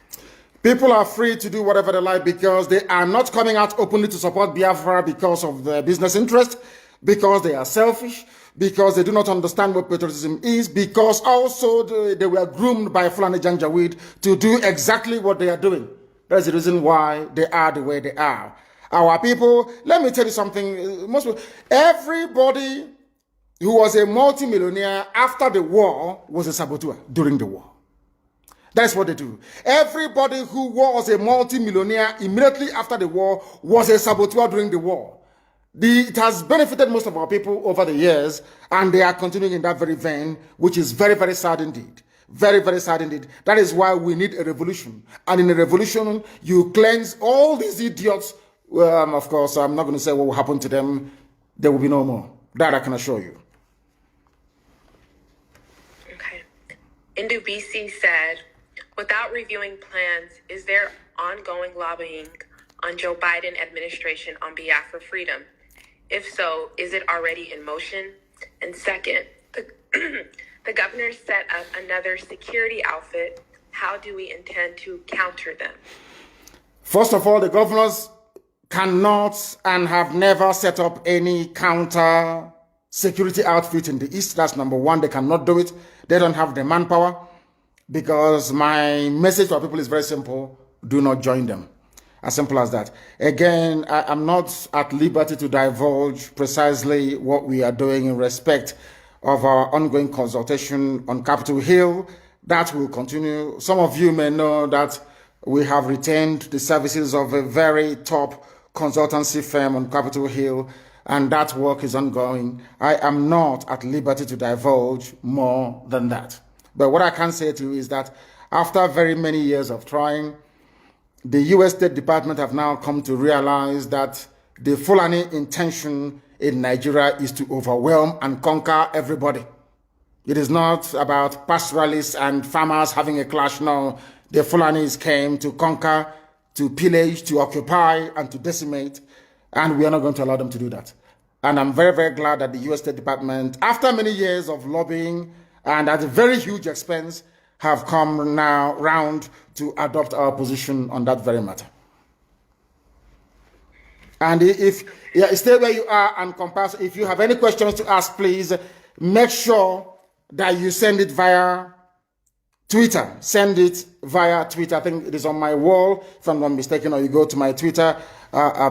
People are free to do whatever they like, because they are not coming out openly to support Biafra because of their business interest, because they are selfish, because they do not understand what patriotism is, because also they were groomed by Fulani Janjaweed to do exactly what they are doing. That's the reason why they are the way they are. Our people, let me tell you something. Everybody who was a multimillionaire after the war was a saboteur during the war. That's what they do. Everybody who was a multimillionaire immediately after the war was a saboteur during the war. It has benefited most of our people over the years, and they are continuing in that very vein, which is very, very sad indeed. Very, very sad indeed. That is why we need a revolution. And in a revolution, you cleanse all these idiots. Of course, I'm not going to say what will happen to them. There will be no more. That I can assure you. Okay. Indu BC said, without reviewing plans, is there ongoing lobbying on Joe Biden administration on behalf of freedom? If so, is it already in motion? And second, the governor set up another security outfit. How do we intend to counter them? First of all, the governors cannot and have never set up any counter security outfit in the East. That's number one. They cannot do it. They don't have the manpower. Because my message to our people is very simple. Do not join them. As simple as that. Again, I'm not at liberty to divulge precisely what we are doing in respect of our ongoing consultation on Capitol Hill. That will continue. Some of you may know that we have retained the services of a very top consultancy firm on Capitol Hill, and that work is ongoing. I am not at liberty to divulge more than that. But what I can say to you is that after very many years of trying, the U.S. State Department have now come to realize that the Fulani intention in Nigeria is to overwhelm and conquer everybody. It is not about pastoralists and farmers having a clash. No, the Fulanis came to conquer, to pillage, to occupy, and to decimate, and we are not going to allow them to do that. And I'm very, very glad that the U.S. State Department, after many years of lobbying and at a very huge expense, have come now round to adopt our position on that very matter. And stay where you are and compass. If you have any questions to ask, please make sure that you send it via Twitter. Send it via Twitter. I think it is on my wall, if I'm not mistaken, or you go to my Twitter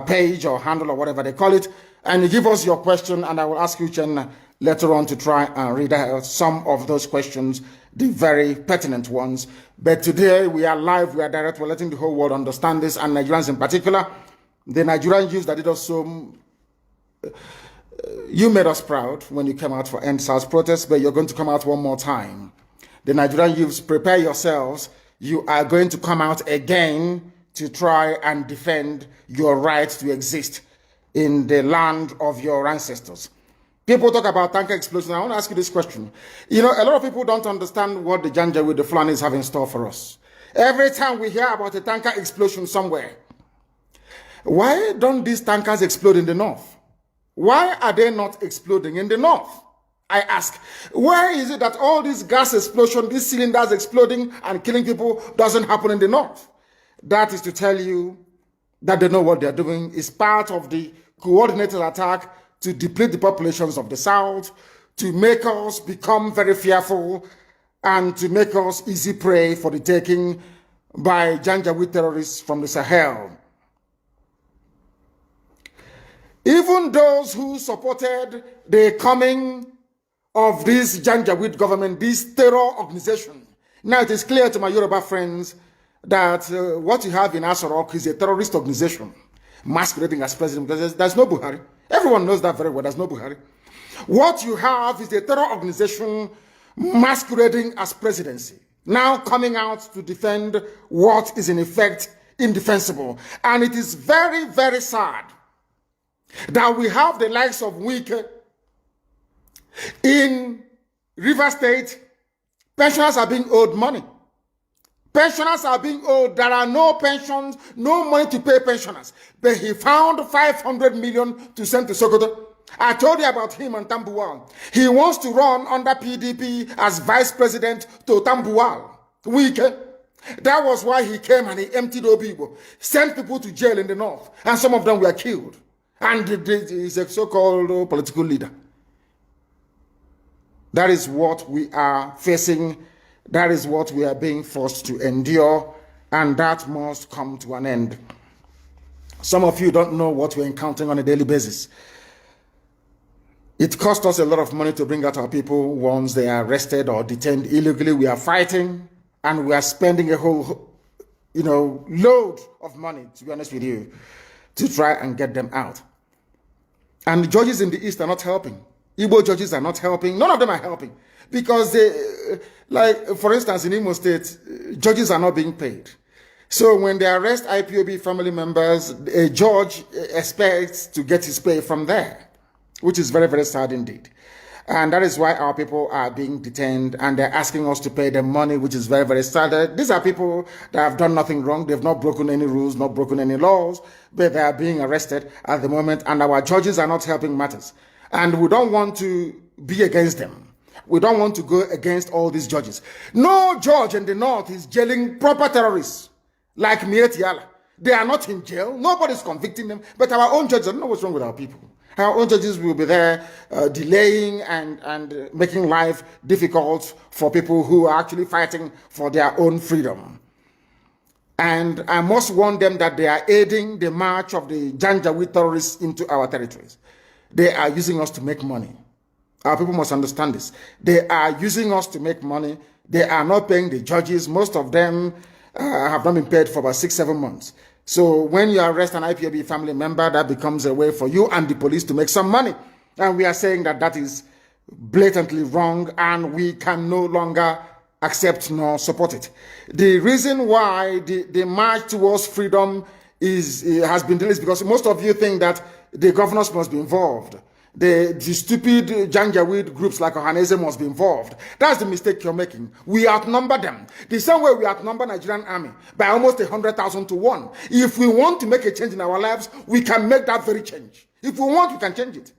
page or handle or whatever they call it, and you give us your question, and I will ask you, Chen, later on to try and read out some of those questions, the very pertinent ones. But today we are live, we are direct, we're letting the whole world understand this, and Nigerians in particular. The Nigerian youth that did us so, you made us proud when you came out for End SARS protests, but you're going to come out one more time. The Nigerian youths, prepare yourselves. You are going to come out again to try and defend your right to exist in the land of your ancestors. People talk about tanker explosion. I want to ask you this question. You know, a lot of people don't understand what the Janjaweed, the Fulanis have in store for us. Every time we hear about a tanker explosion somewhere, why don't these tankers explode in the north? Why are they not exploding in the north? I ask, why is it that all this gas explosion, these cylinders exploding and killing people doesn't happen in the north? That is to tell you that they know what they're doing. It's part of the coordinated attack to deplete the populations of the South, to make us become very fearful, and to make us easy prey for the taking by Janjaweed terrorists from the Sahel. Even those who supported the coming of this Janjaweed government, this terror organization. Now it is clear to my Yoruba friends that what you have in Asorok is a terrorist organization masquerading as president, because there's no Buhari. Everyone knows that very well. There's no Buhari. What you have is a terror organization masquerading as presidency, now coming out to defend what is in effect indefensible. And it is very, very sad that we have the likes of Wike in River State. Pensioners are being owed money. Pensioners are being owed. There are no pensions, no money to pay pensioners. But he found 500 million to send to Sokoto. I told you about him and Tambuwal. He wants to run under PDP as vice president to Tambuwal. Wike. That was why he came and he emptied Obibo, sent people to jail in the north, and some of them were killed. And he's a so-called political leader. That is what we are facing. That is what we are being forced to endure, and that must come to an end. Some of you don't know what we're encountering on a daily basis. It costs us a lot of money to bring out our people once they are arrested or detained illegally. We are fighting, and we are spending a whole, load of money, to be honest with you, to try and get them out. And the judges in the East are not helping. Igbo judges are not helping. None of them are helping. Because they, for instance, in Imo State, judges are not being paid. So when they arrest IPOB family members, a judge expects to get his pay from there, which is very, very sad indeed. And that is why our people are being detained, and they're asking us to pay them money, which is very, very sad. These are people that have done nothing wrong. They've not broken any rules, not broken any laws, but they are being arrested at the moment, and our judges are not helping matters. And we don't want to be against them. We don't want to go against all these judges. No judge in the north is jailing proper terrorists like Mieti Allah. They are not in jail. Nobody's convicting them. But our own judges, I don't know what's wrong with our people. Our own judges will be there delaying and making life difficult for people who are actually fighting for their own freedom. And I must warn them that they are aiding the march of the Janjaweed terrorists into our territories. They are using us to make money. Our people must understand this. They are using us to make money. They are not paying the judges. Most of them have not been paid for about 6-7 months. So when you arrest an IPOB family member, that becomes a way for you and the police to make some money. And we are saying that that is blatantly wrong, and we can no longer accept nor support it. The reason why the march towards freedom has been delayed is because most of you think that the governors must be involved. The stupid Janjaweed groups like Ohanese must be involved. That's the mistake you're making. We outnumber them. The same way we outnumber Nigerian army by almost 100,000 to 1. If we want to make a change in our lives, we can make that very change. If we want, we can change it.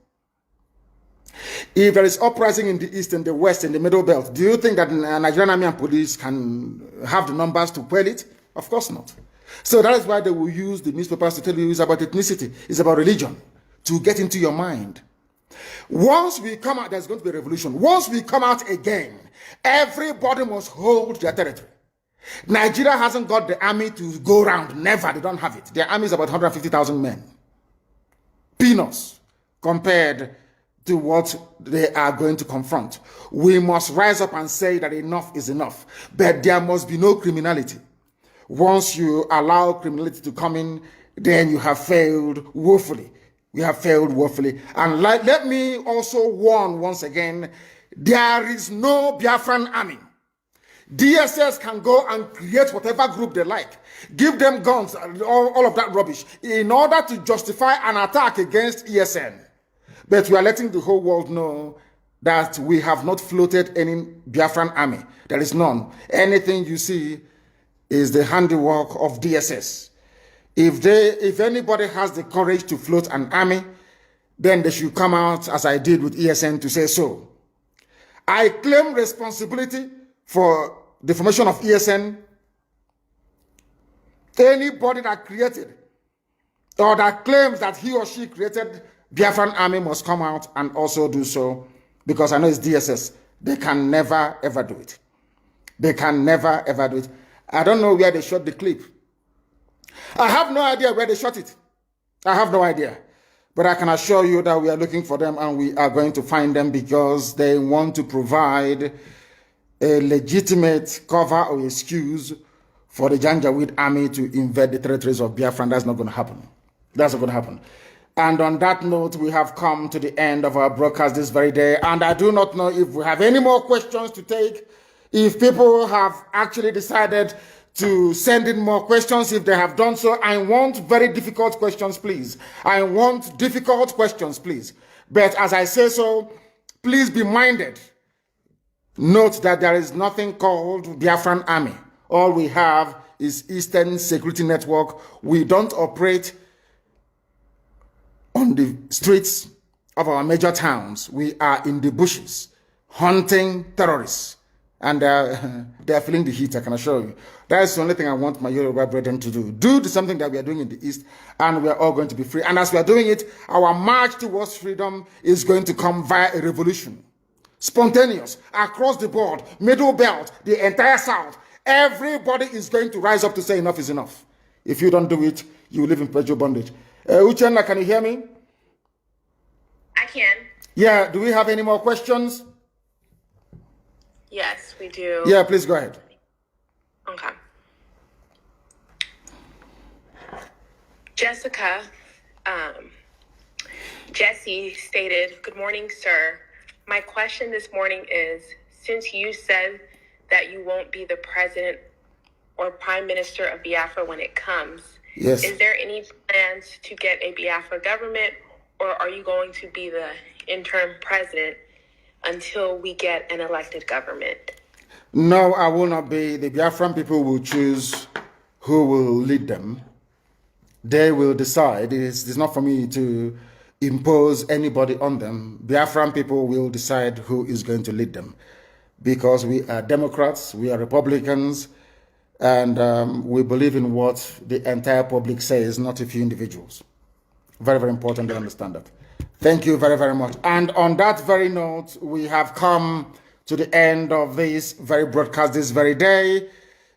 If there is uprising in the east and the west and the middle belt, do you think that Nigerian army and police can have the numbers to quell it? Of course not. So that is why they will use the newspapers to tell you it's about ethnicity, it's about religion, to get into your mind. Once we come out, there's going to be a revolution. Once we come out again, everybody must hold their territory. Nigeria hasn't got the army to go around. Never. They don't have it. Their army is about 150,000 men. Peanuts compared to what they are going to confront. We must rise up and say that enough is enough. But there must be no criminality. Once you allow criminality to come in, then you have failed woefully. We have failed woefully. And let me also warn once again, there is no Biafran army. DSS can go and create whatever group they like. Give them guns, all of that rubbish, in order to justify an attack against ESN. But we are letting the whole world know that we have not floated any Biafran army. There is none. Anything you see is the handiwork of DSS. If anybody has the courage to float an army, then they should come out, as I did with ESN, to say so. I claim responsibility for the formation of ESN. Anybody that created or that claims that he or she created Biafran army must come out and also do so, because I know it's DSS. They can never, ever do it. They can never, ever do it. I don't know where they shot the clip. I have no idea where they shot it. I have no idea. But I can assure you that we are looking for them and we are going to find them, because they want to provide a legitimate cover or excuse for the Janjaweed army to invade the territories of Biafra. That's not going to happen. That's not going to happen. And on that note, we have come to the end of our broadcast this very day. And I do not know if we have any more questions to take. If people have actually decided to send in more questions, if they have done so, I want very difficult questions, please. I want difficult questions, please. But as I say so, please be minded. Note that there is nothing called Biafran Army. All we have is Eastern Security Network. We don't operate on the streets of our major towns. We are in the bushes hunting terrorists. And they're feeling the heat, I can assure you. That's the only thing I want my Yoruba brethren to do. Do something that we are doing in the East, and we are all going to be free. And as we are doing it, our march towards freedom is going to come via a revolution. Spontaneous, across the board, middle belt, the entire South. Everybody is going to rise up to say enough is enough. If you don't do it, you will live in perpetual bondage. Uchenna, can you hear me? I can. Yeah, do we have any more questions? Yes, we do. Yeah, please go ahead. Okay. Jessica, Jesse stated, "Good morning, sir. My question this morning is, since you said that you won't be the president or prime minister of Biafra when it comes, yes, is there any plans to get a Biafra government, or are you going to be the interim president until we get an elected government?" No, I will not be. The Biafran people will choose who will lead them. They will decide. It's not for me to impose anybody on them. Biafran people will decide who is going to lead them, because we are Democrats, we are Republicans, and we believe in what the entire public says, not a few individuals. Very, very important to understand that. Thank you very, very much. And on that very note, we have come to the end of this very broadcast this very day.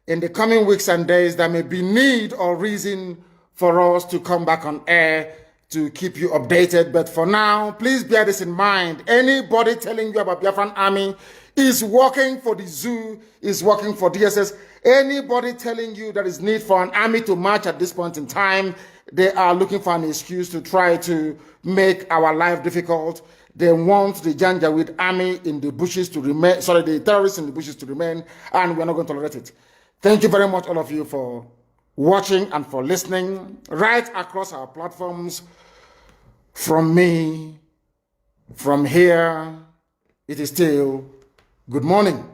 In the coming weeks and days, there may be need or reason for us to come back on air to keep you updated. But for now, please bear this in mind. Anybody telling you about Biafran Army is working for the zoo, is working for DSS. Anybody telling you there is need for an army to march at this point in time, they are looking for an excuse to try to make our life difficult. They want the Janjaweed army in the bushes to remain, the terrorists in the bushes to remain, and we're not going to tolerate it. Thank you very much, all of you, for watching and for listening right across our platforms. From me, from here, it is still good morning.